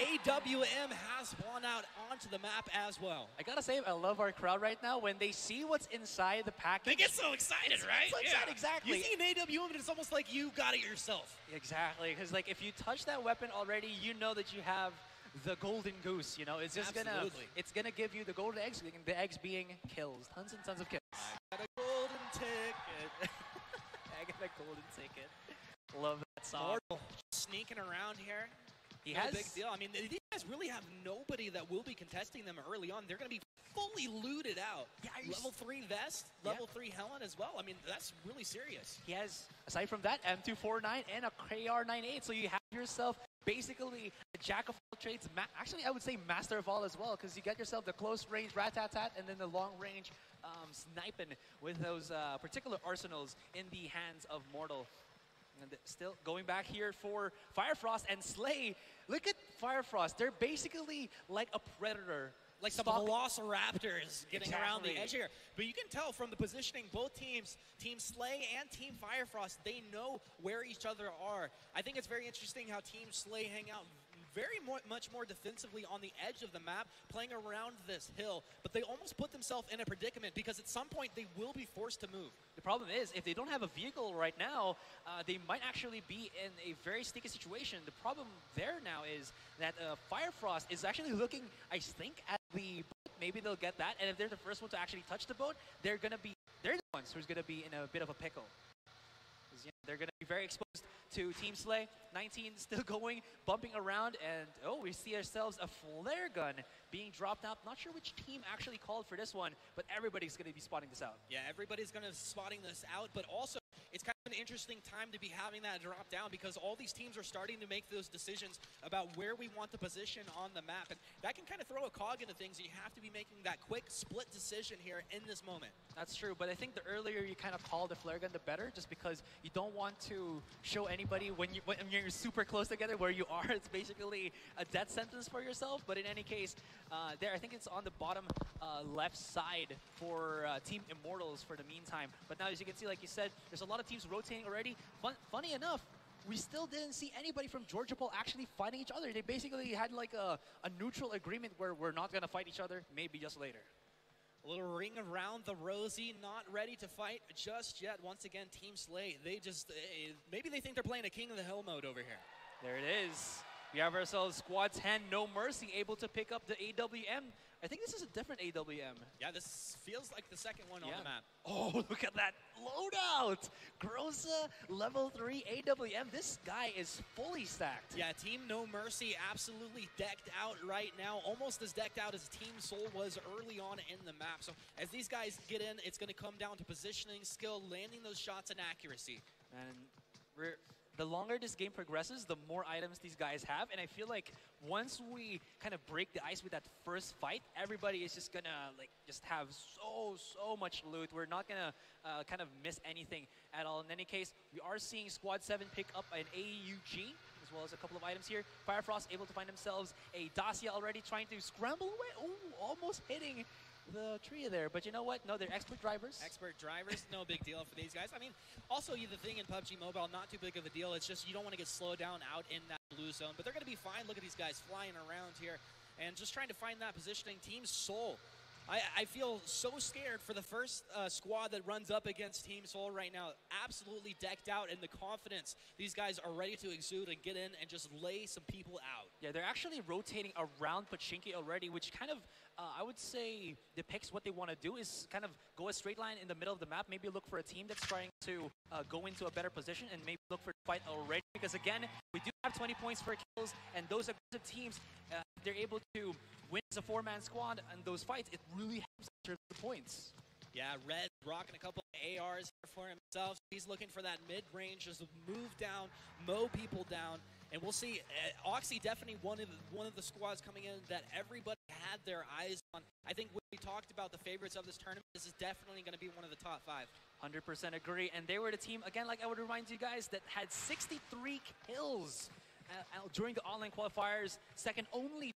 AWM has spawned out onto the map as well. I got to say, I love our crowd right now. When they see what's inside the package. They get so excited, right? So excited, exactly. You see an AWM, and it's almost like you got it yourself. Exactly, because like if you touch that weapon already, you know that you have the golden goose, it's just gonna give you the golden eggs, the eggs being kills, tons and tons of kills. I got a golden ticket. I got a golden ticket. Love that song. Mortal sneaking around here. He no has big deal. I mean, these guys really have nobody that will be contesting them early on. They're gonna be fully looted out. Yeah, level 3 vest, level 3 helmet as well. I mean, that's really serious. He has, aside from that, M249 and a KR98, so you have yourself basically a jack of all trades. Actually, I would say master of all as well, because you get yourself the close range rat-tat-tat and then the long range sniping with those particular arsenals in the hands of Mortal. And still going back here for Firefrost and Slay. Look at Firefrost. They're basically like a predator. Like some velociraptors getting around the edge here. But you can tell from the positioning, both teams, Team Slay and Team Firefrost, they know where each other are. I think it's very interesting how Team Slay hang out much more defensively on the edge of the map, playing around this hill. But they almost put themselves in a predicament because at some point they will be forced to move. The problem is, if they don't have a vehicle right now, they might actually be in a very sticky situation. The problem there now is that Firefrost is actually looking, I think, at the boat. Maybe they'll get that, and if they're the first one to actually touch the boat, they're the ones who's gonna be in a bit of a pickle. They're going to be very exposed to Team Slay. 19 still going, bumping around, and we see ourselves a flare gun being dropped out. Not sure which team actually called for this one, but everybody's going to be spotting this out. Yeah, everybody's going to be spotting this out, but also it's kind of an interesting time to be having that drop down because all these teams are starting to make those decisions about where we want the position on the map, and that can kind of throw a cog into things. You have to be making that quick split decision here in this moment. That's true, but I think the earlier you kind of call the flare gun, the better, just because you don't want to show anybody when you're super close together where you are. It's basically a death sentence for yourself, but in any case, there, I think it's on the bottom left side for Team Immortals for the meantime. But now, as you can see, like you said, there's a lot of teams rotating already. Funny enough, we still didn't see anybody from Georgia Pool actually fighting each other. They basically had like a neutral agreement where we're not going to fight each other, maybe just later. A little ring around the Rosie, not ready to fight just yet. Once again, Team Slay, they just, maybe they think they're playing a King of the Hill mode over here. There it is. We have ourselves Squad 10, No Mercy, able to pick up the AWM. I think this is a different AWM. Yeah, this feels like the second one on the map. Oh, look at that loadout. Groza, level 3 AWM. This guy is fully stacked. Yeah, Team No Mercy absolutely decked out right now, almost as decked out as Team Soul was early on in the map. So as these guys get in, it's going to come down to positioning, skill, landing those shots, and accuracy. And the longer this game progresses, the more items these guys have. And I feel like once we kind of break the ice with that first fight, everybody is just gonna just have so much loot. We're not gonna kind of miss anything at all. In any case, we are seeing Squad 7 pick up an AUG, as well as a couple of items here. Firefrost able to find themselves a Dacia already, trying to scramble away. Oh, almost hitting the tree there, but you know what? No, they're expert drivers. Expert drivers, no big deal for these guys. I mean, also the thing in PUBG Mobile, not too big of a deal. It's just you don't want to get slowed down out in that blue zone, but they're going to be fine. Look at these guys flying around here and just trying to find that positioning. Team Soul, I feel so scared for the first squad that runs up against Team Soul right now. Absolutely decked out, and the confidence these guys are ready to exude and get in and just lay some people out. Yeah, they're actually rotating around Pachinki already, which kind of, I would say, depicts what they want to do is kind of go a straight line in the middle of the map, maybe look for a team that's trying to go into a better position, and maybe look for a fight already. Because again, we do have 20 points for kills, and those aggressive teams, if they're able to win as a 4-man squad and those fights, it really helps in terms of the points. Yeah, Red rocking a couple of ARs here for himself. He's looking for that mid-range, just move down, mow people down. And we'll see, Oxy definitely one of the squads coming in that everybody had their eyes on. I think when we talked about the favorites of this tournament, this is definitely going to be one of the top 5. 100% agree. And they were the team, again, like I would remind you guys, that had 63 kills during the online qualifiers, second only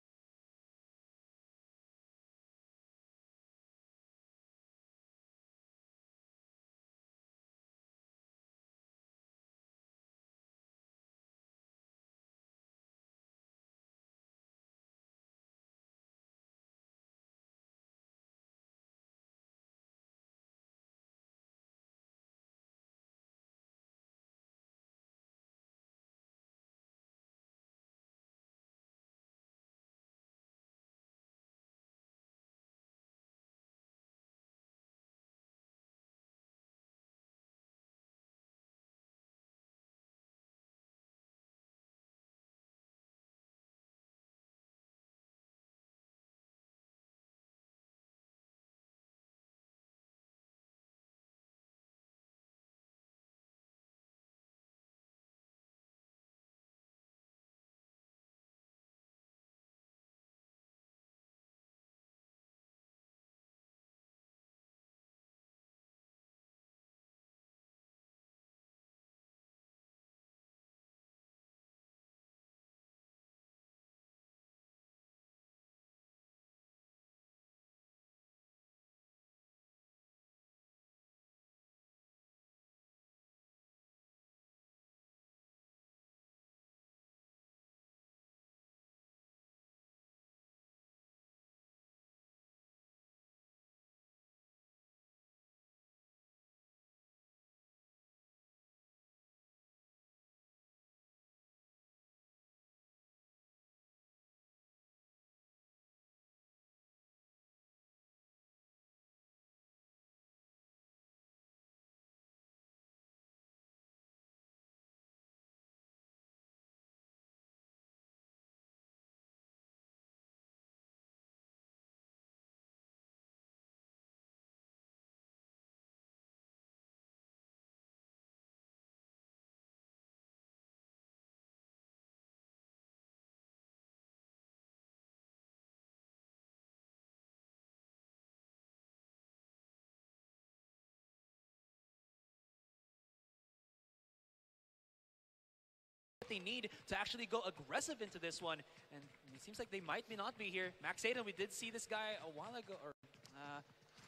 they need to actually go aggressive into this one. And it seems like they might not be here. Max Aiden, we did see this guy a while ago, or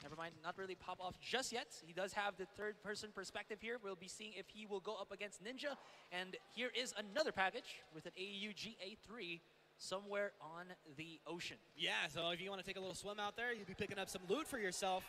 never mind, not really pop off just yet. He does have the third-person perspective here. We'll be seeing if he will go up against Ninja. And here is another package with an AUG A3 somewhere on the ocean. Yeah, so if you want to take a little swim out there, you'll be picking up some loot for yourself.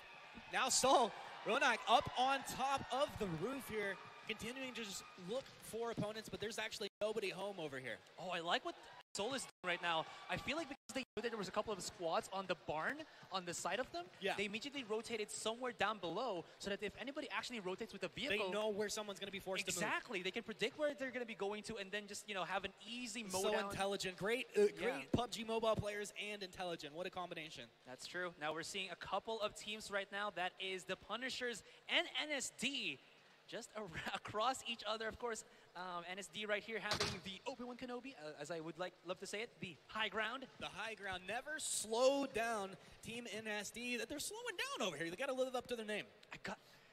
Now Sol, Ronak up on top of the roof here, continuing to just look for opponents, but there's actually nobody home over here. Oh, I like what Sol is doing right now. I feel like because they knew that there was a couple of squads on the barn on the side of them, they immediately rotated somewhere down below so that if anybody actually rotates with a vehicle, they know where someone's going to be forced to move. Exactly. They can predict where they're going to be going to and then just, you know, have an easy mode. So intelligent. Great PUBG mobile players and intelligent. What a combination. That's true. Now we're seeing a couple of teams right now. That is the Punishers and NSD just across each other. Of course, NSD right here having the Obi-Wan Kenobi, as I would love to say it, the high ground. The high ground never slowed down Team NSD. They're slowing down over here. They got to live up to their name.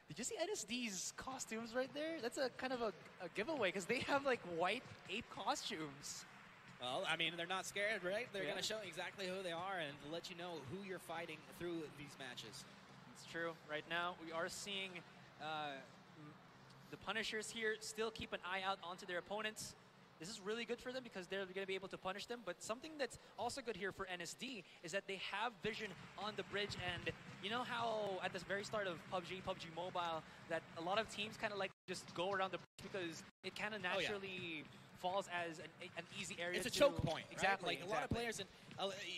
Did you see NSD's costumes right there? That's a kind of a giveaway because they have like white ape costumes. Well, I mean, they're not scared, right? They're going to show exactly who they are and let you know who you're fighting through these matches. It's true. Right now, we are seeing the Punishers here still keep an eye out onto their opponents. This is really good for them because they're going to be able to punish them. But something that's also good here for NSD is that they have vision on the bridge. And you know how at the very start of PUBG Mobile, that a lot of teams kind of like just go around the bridge because it kind of naturally falls as an easy area. It's a choke point. Exactly. Right? Like a lot of players, and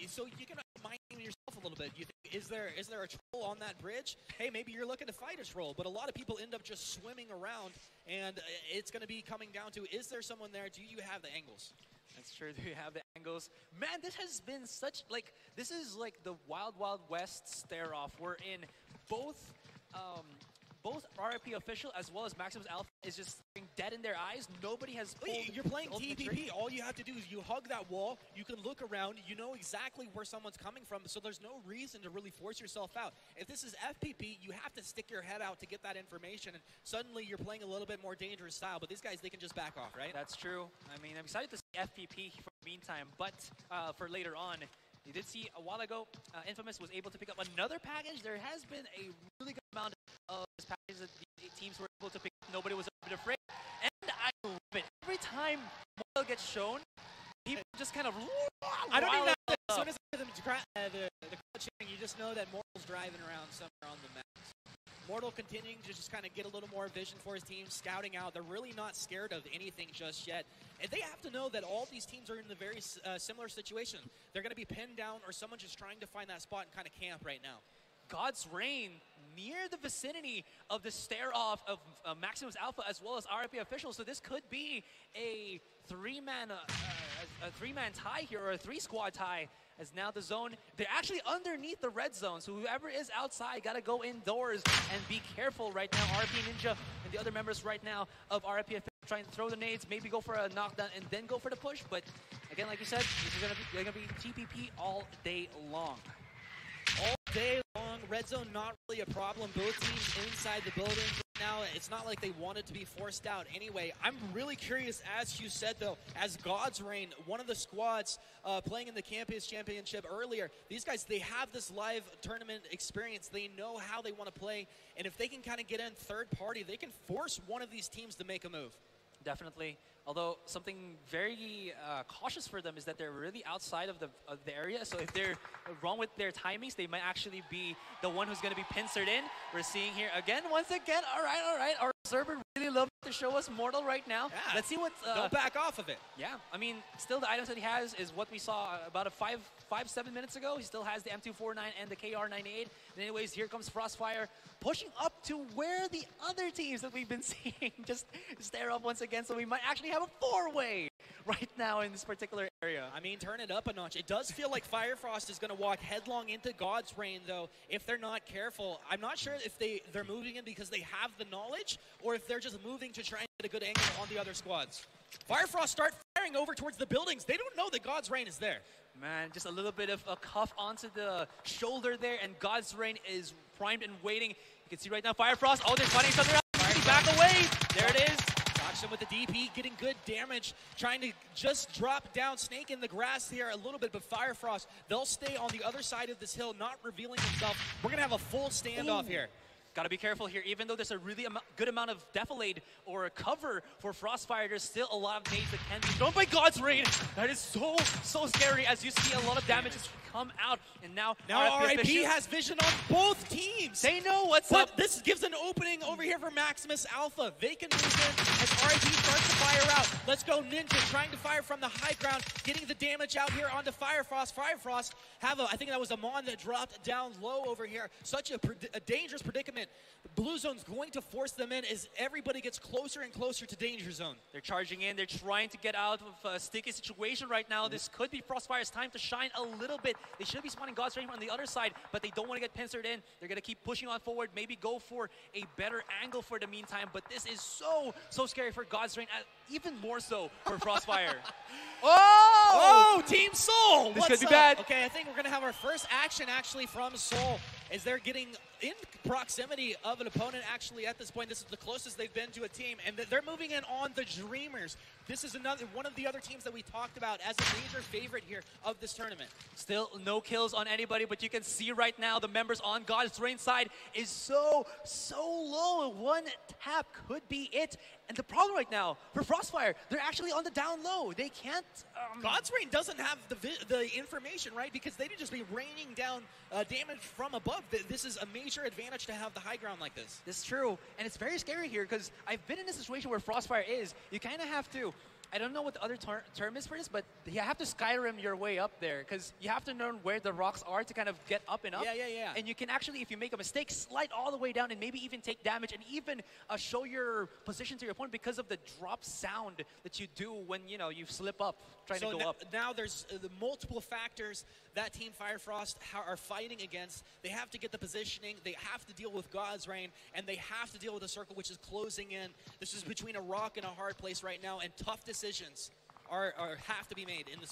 so you can mind yourself a little bit. You think, is there a troll on that bridge? Hey, maybe you're looking to fight a troll, but a lot of people end up just swimming around, and it's going to be coming down to, is there someone there? Do you have the angles? That's true. Do you have the angles? Man, this has been such, like, this is like the Wild Wild West stare-off. We're in both RIP official as well as Maximus Alpha is just staring dead in their eyes. Nobody has pulled. You're playing TPP. All you have to do is you hug that wall. You can look around. You know exactly where someone's coming from, so there's no reason to really force yourself out. If this is FPP, you have to stick your head out to get that information, and suddenly you're playing a little bit more dangerous style. But these guys, they can just back off, right? That's true. I mean, I'm excited to see FPP for the meantime, but for later on, you did see a while ago, Infamous was able to pick up another package. There has been a really good amount of packages that the teams were able to pick up. Nobody was a bit afraid. And I love it. Every time Mortal gets shown, people just kind of I don't even know. As soon as the crowd chanting, you just know that Mortal's driving around somewhere on the map. Mortal continuing to just kind of get a little more vision for his team, scouting out. They're really not scared of anything just yet. And they have to know that all these teams are in a very similar situation. They're going to be pinned down or someone just trying to find that spot and kind of camp right now. God's Reign near the vicinity of the stare-off of Maximus Alpha as well as RIP officials. So this could be a three-man tie here, or a three-squad tie, as now the zone, they're actually underneath the red zone. So whoever is outside got to go indoors and be careful right now. RP Ninja and the other members right now of RP officials trying to throw the nades, maybe go for a knockdown and then go for the push. But again, like you said, this is going to be TPP all day long. All day long, red zone not really a problem. Both teams inside the building. Now, it's not like they wanted to be forced out anyway. I'm really curious, as you said, though, as God's Reign, one of the squads playing in the Campus Championship earlier, these guys, they have this live tournament experience. They know how they want to play, and if they can kind of get in third party, they can force one of these teams to make a move. Definitely. Although something very cautious for them is that they're really outside of the area. So if they're wrong with their timings, they might actually be the one who's going to be pincered in. We're seeing here again, once again. All right. Our server really loves to show us Mortal right now. Yeah. Let's see what. Don't back off of it. Yeah. I mean, still the items that he has is what we saw about 7 minutes ago. He still has the M249 and the KR98. And anyways, here comes Frostfire pushing up to where the other teams that we've been seeing just stare up once again. So we might actually have a four-way right now in this particular area. I mean, turn it up a notch. It does feel like Firefrost is going to walk headlong into God's Reign, though, if they're not careful. I'm not sure if they're moving in because they have the knowledge or if they're just moving to try and get a good angle on the other squads. Firefrost start firing over towards the buildings. They don't know that God's Reign is there. Man, just a little bit of a cuff onto the shoulder there, and God's Reign is primed and waiting. You can see right now Firefrost. Oh, they're fighting each other out. Back away. There it is. Action with the DP, getting good damage, trying to just drop down Snake in the grass here a little bit, but Fire Frost, they'll stay on the other side of this hill, not revealing himself. We're going to have a full standoff here. Gotta be careful here. Even though there's a really good amount of defilade or cover for Frostfire, there's still a lot of nades that can be thrown by God's Rain. That is so scary as you see a lot of damage come out. And now RIP has vision on both teams. They know what's but up. This gives an opening over here for Maximus Alpha. They can move in as RIP starts to fire out. Let's go Ninja trying to fire from the high ground, getting the damage out here onto Fire Frost. Fire Frost have I think that was a Mon that dropped down low over here. Such a dangerous predicament. Blue Zone's going to force them in as everybody gets closer and closer to Danger Zone. They're charging in. They're trying to get out of a sticky situation right now. This could be Frostfire's time to shine a little bit. They should be spawning God's Rain on the other side, but they don't want to get pincered in. They're going to keep pushing on forward, maybe go for a better angle for the meantime, but this is so scary for God's Rain, even more so for Frostfire. Oh, Team Soul! This could be bad. Okay, I think we're going to have our first action actually from Soul as they're getting in proximity of an opponent actually at this point. This is the closest they've been to a team, and they're moving in on the Dreamers. This is one of the other teams that we talked about as a major favorite here of this tournament. Still no kills on anybody, but you can see right now the members on God's Rain side is so low. One tap could be it. And the problem right now for Frostfire, they're actually on the down low. They can't. God's Rain doesn't have the information, right? Because they'd just be raining down damage from above. This is a major advantage to have the high ground like this. It's true, and it's very scary here because I've been in a situation where Frostfire is. You kind of have to. I don't know what the other term is for this, but you have to Skyrim your way up there because you have to learn where the rocks are to kind of get up and up. Yeah. And you can actually, if you make a mistake, slide all the way down and maybe even take damage and even show your position to your opponent because of the drop sound that you do when, you slip up, trying to go up. Now there's the multiple factors that Team Fire Frost are fighting against. They have to get the positioning, they have to deal with God's Rain, and they have to deal with the circle, which is closing in. This is between a rock and a hard place right now, and tough decisions have to be made in this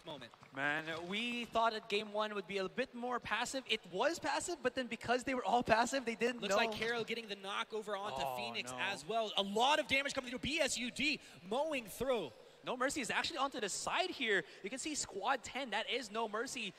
moment. Man, we thought that game one would be a bit more passive. It was passive, but then because they were all passive, they didn't Looks know. like Carol getting the knock over onto Phoenix no. as well. A lot of damage coming through. BSUD mowing through. No Mercy is actually onto the side here. You can see Squad 10. That is No Mercy.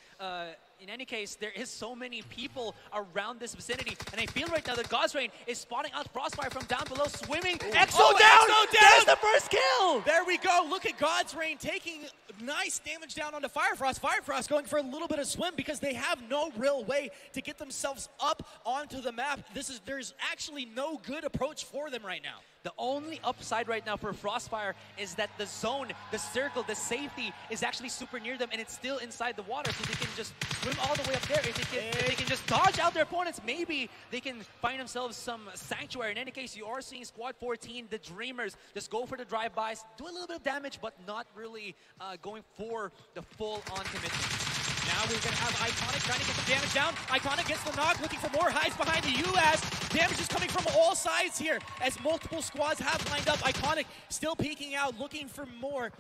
In any case, there is so many people around this vicinity. And I feel right now that God's Rain is spotting out Frostfire from down below, swimming. EXO down! There's the first kill! There we go. Look at God's Rain taking nice damage down onto Fire Frost. Fire Frost going for a little bit of swim because they have no real way to get themselves up onto the map. There's actually no good approach for them right now. The only upside right now for Frostfire is that the zone, the circle, the safety is actually super near them and it's still inside the water, so they can just swim all the way up there. If they can just dodge out their opponents, maybe they can find themselves some sanctuary. In any case, you are seeing Squad 14, the Dreamers, just go for the drive-bys, do a little bit of damage, but not really going for the full-on commitment. Now we're going to have Iconic trying to get the damage down. Iconic gets the knock, looking for more, hides behind the U.S. Damage is coming from all sides here as multiple squads have lined up. Iconic still peeking out, looking for more.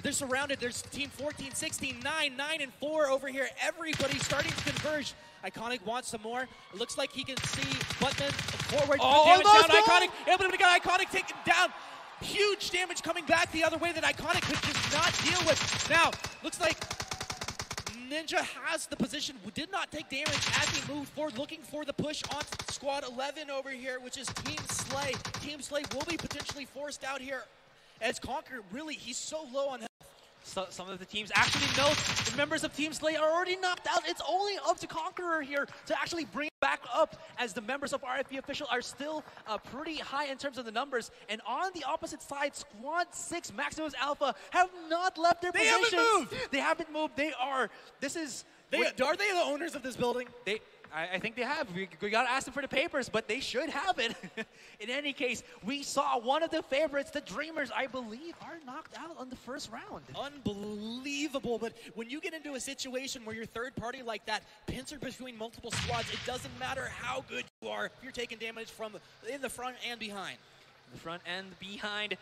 They're surrounded. There's Team 14, 16, 9, 9, and 4 over here. Everybody's starting to converge. Iconic wants some more. It looks like he can see Buttman forward. Damage down. Iconic able to get Iconic taken down. Huge damage coming back the other way that Iconic could just not deal with. Now, looks like Ninja has the position, did not take damage as he moved forward, looking for the push on Squad 11 over here, which is Team Slay. Team Slay will be potentially forced out here as Conquer, really, he's so low on health. So, some of the teams actually know the members of Team Slay are already knocked out. It's only up to Conqueror here to actually bring it back up as the members of RFP Official are still pretty high in terms of the numbers. And on the opposite side, Squad 6, Maximus Alpha, have not left their positions. They haven't moved! They haven't moved. They are, are they the owners of this building? I think they have. We got to ask them for the papers, but they should have it. In any case, we saw one of the favorites, the Dreamers, I believe, are knocked out on the first round. Unbelievable. But when you get into a situation where you're third party like that, pincer between multiple squads, it doesn't matter how good you are if you're taking damage from in the front and behind. The front and behind.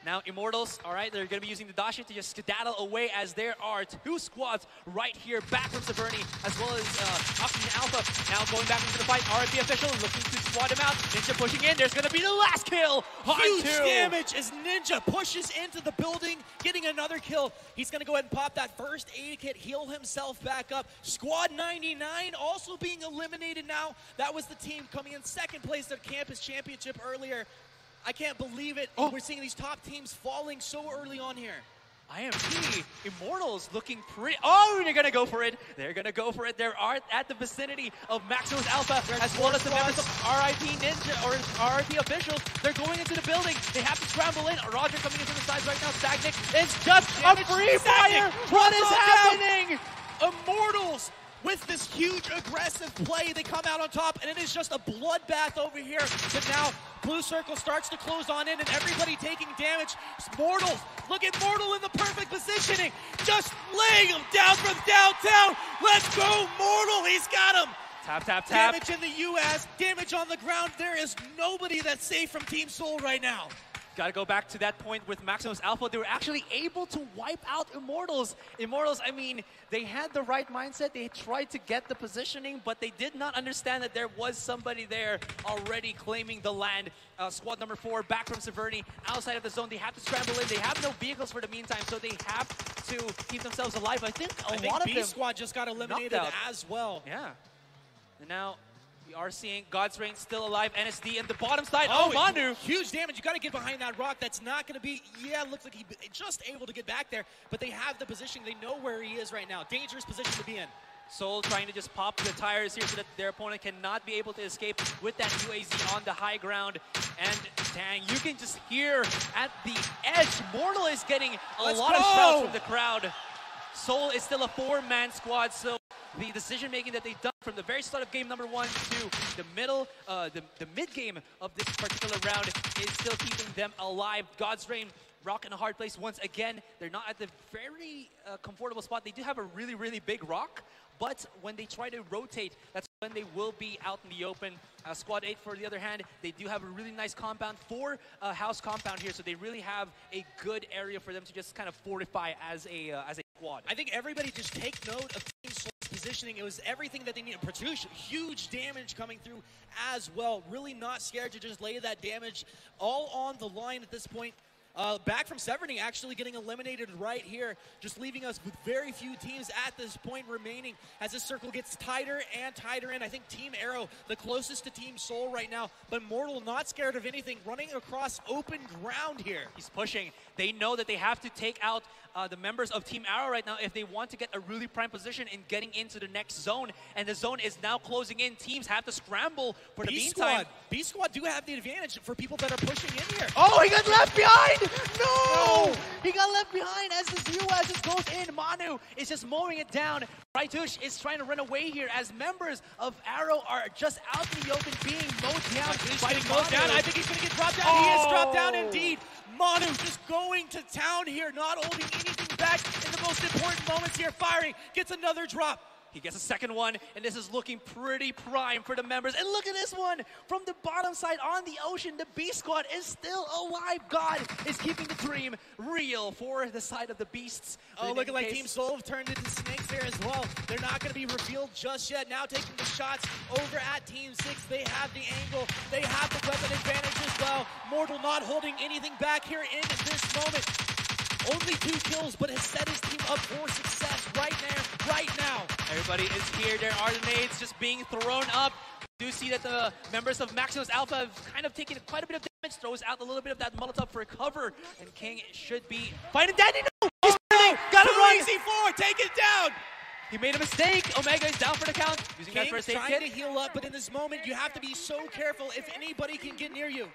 Now Immortals, all right, they're going to be using the Dashi to just skedaddle away as there are two squads right here back from Severny as well as Oxygen Alpha. Now going back into the fight, RP official looking to squad him out. Ninja pushing in, there's going to be the last kill. Huge damage as Ninja pushes into the building, getting another kill. He's going to go ahead and pop that first aid kit, heal himself back up. Squad 99 also being eliminated now. That was the team coming in second place at Campus Championship earlier. I can't believe it. We're seeing these top teams falling so early on here. IMP, Immortals looking pretty. Oh, they're going to go for it. They're going to go for it. They are at the vicinity of Maximus Alpha as well as the members of RIP Ninja or RIP officials. They're going into the building. They have to scramble in. Roger coming in from the sides right now. Stagnic is just a free fire. What is happening? Immortals with this huge aggressive play, they come out on top, and it is just a bloodbath over here. But now, Blue Circle starts to close on in, and everybody taking damage. Mortals, look at Mortal in the perfect positioning. Just laying him down from downtown. Let's go, Mortal, he's got him. Tap, tap, tap. Damage in the US, damage on the ground. There is nobody that's safe from Team Soul right now. Got to go back to that point with Maximus Alpha. They were actually able to wipe out Immortals. Immortals, I mean, they had the right mindset. They tried to get the positioning, but they did not understand that there was somebody there already claiming the land. Squad number 4, back from Severny, outside of the zone. They have to scramble in. They have no vehicles for the meantime, so they have to keep themselves alive. I think a lot of B them Squad just got eliminated as well. Yeah. And now we are seeing God's Reign still alive. NSD in the bottom side. Oh, Manu! Huge damage. You got to get behind that rock. That's not going to be. Yeah, looks like he just able to get back there. But they have the position. They know where he is right now. Dangerous position to be in. Soul trying to just pop the tires here so that their opponent cannot be able to escape with that UAZ on the high ground. And dang, you can just hear at the edge, Mortal is getting a lot of shouts from the crowd. Soul is still a 4-man squad, so the decision-making that they've done from the very start of game number 1 to the middle, the mid-game of this particular round is still keeping them alive. God's Reign, rock in a hard place once again. They're not at the very comfortable spot. They do have a really, really big rock, but when they try to rotate, that's when they will be out in the open. Squad 8, for the other hand, they do have a really nice compound for a house compound here, so they really have a good area for them to just kind of fortify as a squad. I think everybody just take note of Team Soul's positioning. It was everything that they needed. Produce huge damage coming through as well. Really not scared to just lay that damage all on the line at this point. Back from Severny actually getting eliminated right here, just leaving us with very few teams at this point remaining as this circle gets tighter and tighter in. I think Team Arrow, the closest to Team Soul right now, but Mortal not scared of anything, running across open ground here. He's pushing. They know that they have to take out the members of Team Arrow right now if they want to get a really prime position in getting into the next zone, and the zone is now closing in. Teams have to scramble for the meantime. B Squad do have the advantage for people that are pushing in here. Oh, he got left behind! No! He got left behind as the US just goes in. Manu is just mowing it down. Raitush is trying to run away here as members of Arrow are just out in the open being mowed down by Manu. I think he's going to get dropped down. He is dropped down indeed. Manu just going to town here, not holding anything back in the most important moments here. Firing, gets another drop. He gets a second one, and this is looking pretty prime for the members. And look at this one! From the bottom side on the ocean, the B Squad is still alive. God is keeping the dream real for the side of the beasts. Oh, looking like Team Soul have turned into snakes there as well. They're not going to be revealed just yet. Now taking the shots over at Team 6. They have the angle. They have the weapon advantage as well. Mortal not holding anything back here in this moment. Only 2 kills, but has set his team up for success right there, right now. Everybody is here. There are the nades just being thrown up. We do see that the members of Maximus Alpha have kind of taken quite a bit of damage. Throws out a little bit of that Molotov for cover. And King should be finding Danny. No! He's got to run! Easy 4, take it down! He made a mistake. Omega is down for the count. Using King that first aid trying kit. to heal up, but in this moment, you have to be so careful if anybody can get near you.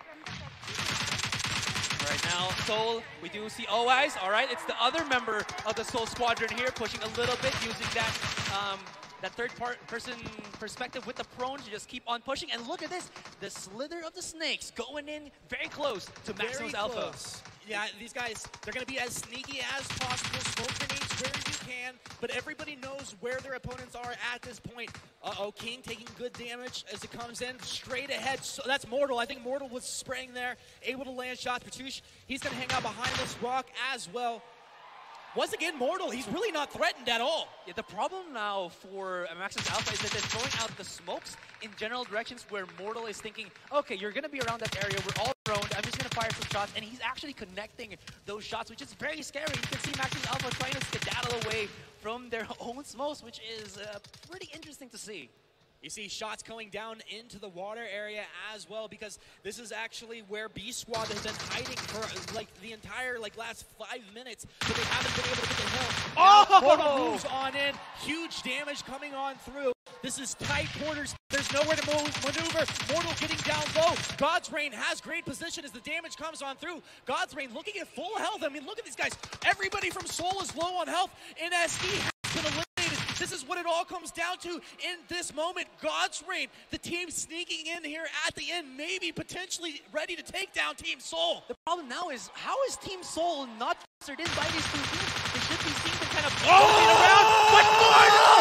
Right now, Soul, we do see OIs. All right, it's the other member of the Soul Squadron here, pushing a little bit, using that third-person perspective with the prone to just keep on pushing. And look at this, the slither of the snakes going in very close to Maximus Alpha. Yeah, these guys, they're going to be as sneaky as possible, smoke grenades where you can, but everybody knows where their opponents are at this point. Uh-oh, King taking good damage as it comes in, straight ahead. So that's Mortal. I think Mortal was spraying there, able to land shots. Patouche, he's going to hang out behind this rock as well. Once again, Mortal, he's really not threatened at all. Yeah, the problem now for Max's Alpha is that they're throwing out the smokes in general directions where Mortal is thinking, okay, you're going to be around that area, we're all around, I'm just going to fire some shots, and he's actually connecting those shots, which is very scary. You can see Max's Alpha trying to skedaddle away from their own smokes, which is pretty interesting to see. You see shots going down into the water area as well, because this is actually where B Squad has been hiding for like the entire last 5 minutes, but they haven't been able to get the hill. Oh! Mortal moves on in, huge damage coming on through. This is tight quarters. There's nowhere to maneuver. Mortal getting down low. God's Reign has great position as the damage comes on through. God's Reign looking at full health. I mean, look at these guys. Everybody from Seoul is low on health. NSD has been eliminated. This is what it all comes down to in this moment. God's Reign, the team sneaking in here at the end, maybe potentially ready to take down Team Seoul. The problem now is, how is Team Seoul not clustered in by these two teams? They should be seen to kind of moving around. But Mortal!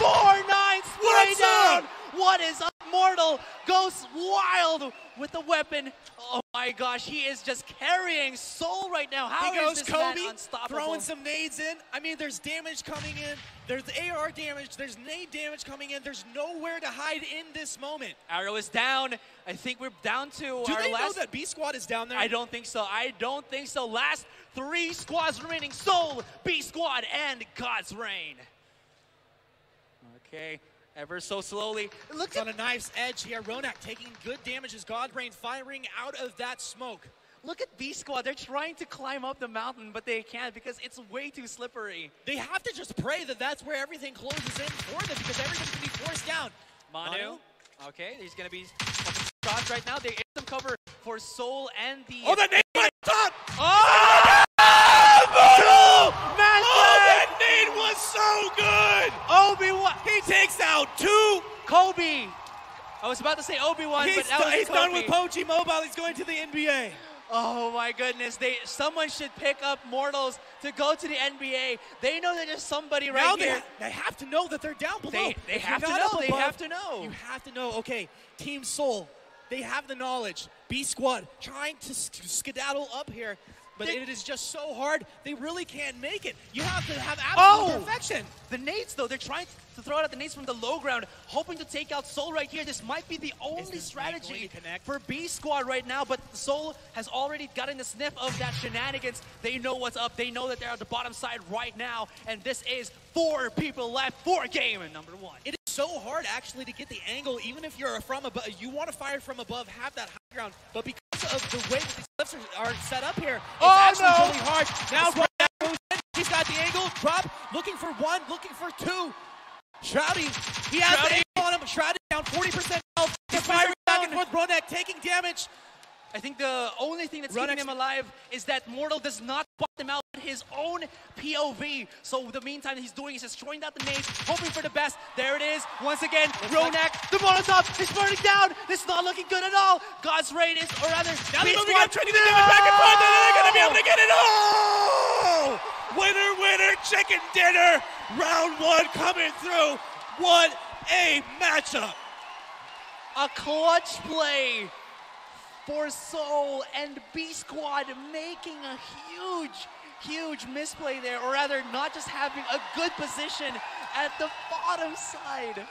M249 spray down! What is up? Mortal goes wild with the weapon. Oh my gosh, he is just carrying Seoul right now. How is this man unstoppable? Throwing some nades in. I mean, there's damage coming in. There's AR damage. There's nade damage coming in. There's nowhere to hide in this moment. Arrow is down. I think we're down to Do our they know last... that B Squad is down there? I don't think so. I don't think so. Last 3 squads remaining. Seoul, B Squad, and God's Reign. Okay. Ever so slowly. Look on a knife's edge here. Ronak taking good damage as God Reign firing out of that smoke. Look at B Squad. They're trying to climb up the mountain, but they can't because it's way too slippery. They have to just pray that that's where everything closes in for them, because everything's going to be forced down. Manu. Okay, he's going to be shots right now. There is some cover for Seoul and the... Oh, that nade went top! Oh! That nade was so good! Obi-Wan. He takes out 2. Kobe. I was about to say Obi-Wan, but that was he's Kobe. done with PUBG Mobile. He's going to the NBA. Oh my goodness! Someone should pick up Mortals to go to the NBA. They know that there's somebody right here. They have to know that they're down below. They have to know. They have to know. You have to know. Okay, Team Seoul, they have the knowledge. B Squad trying to skedaddle up here, but it is just so hard. They really can't make it. You have to have absolute perfection. The nades, though, they're trying to throw out the nades from the low ground, hoping to take out Seoul right here. This might be the only strategy for B Squad right now, but Seoul has already gotten a sniff of that shenanigans. They know what's up. They know that they're on the bottom side right now, and this is 4 people left for game number 1. It is so hard, actually, to get the angle, even if you're from above. You want to fire from above, have that high ground, but because of the way that these clips are set up here, it's actually really hard. Now, goes in. He's got the angle, drop, looking for 1, looking for 2. Shroudy, he has the angle on him. Shroudy down 40% health. He's firing back and forth. Ronak taking damage. I think the only thing that's keeping him alive is that Mortal does not spot him out with his own POV. So the meantime he's doing is just throwing out the nades, hoping for the best. There it is. Once again, Ronak, the Molotov is burning down. This is not looking good at all. God's Reign is, or rather, now they're moving up, trading the damage back and forth, and they're going to be able to get it all! Winner, winner, chicken dinner. Round 1 coming through. What a matchup. A clutch play for Seoul, and B Squad making a huge misplay there, or rather not just having a good position at the bottom side.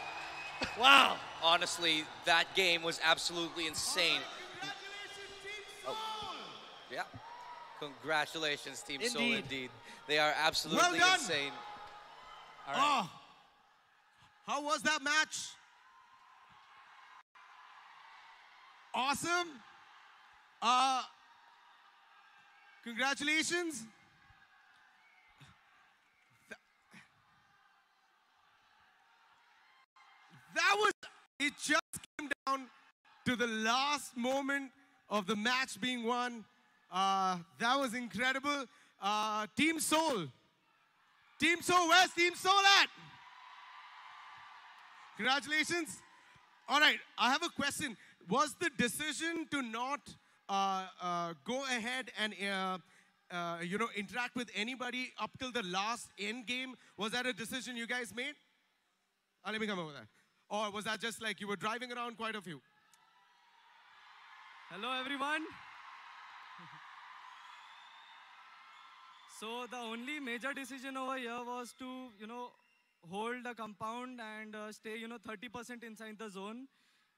Wow. Honestly, that game was absolutely insane. Oh. Yeah. Congratulations, Team Seoul, indeed. They are absolutely insane. All right. How was that match? Awesome. Congratulations. That was, it just came down to the last moment of the match being won. That was incredible. Team Seoul. Team Seoul, where's Team Seoul at? Congratulations. All right, I have a question. Was the decision to not go ahead and interact with anybody up till the last end game? Was that a decision you guys made? Let me come over there. Or was that just like you were driving around quite a few? Hello, everyone. So the only major decision over here was to, hold the compound and stay, 30% inside the zone.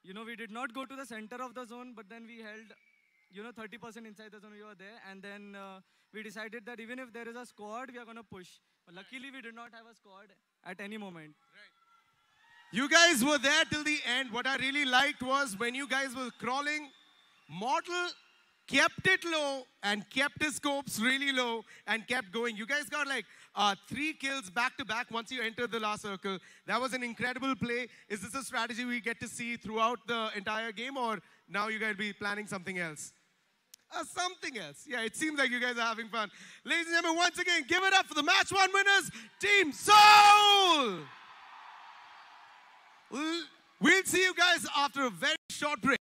We did not go to the center of the zone, but then we held, 30% inside the zone. We were there, and then we decided that even if there is a squad, we are going to push. But luckily, we did not have a squad at any moment. You guys were there till the end. What I really liked was when you guys were crawling, Mortal kept it low and kept his scopes really low and kept going. You guys got like 3 kills back to back once you entered the last circle. That was an incredible play. Is this a strategy we get to see throughout the entire game, or now you guys be planning something else? Something else. Yeah, it seems like you guys are having fun. Ladies and gentlemen, once again, give it up for the match 1 winners, Team Soul! We'll see you guys after a very short break.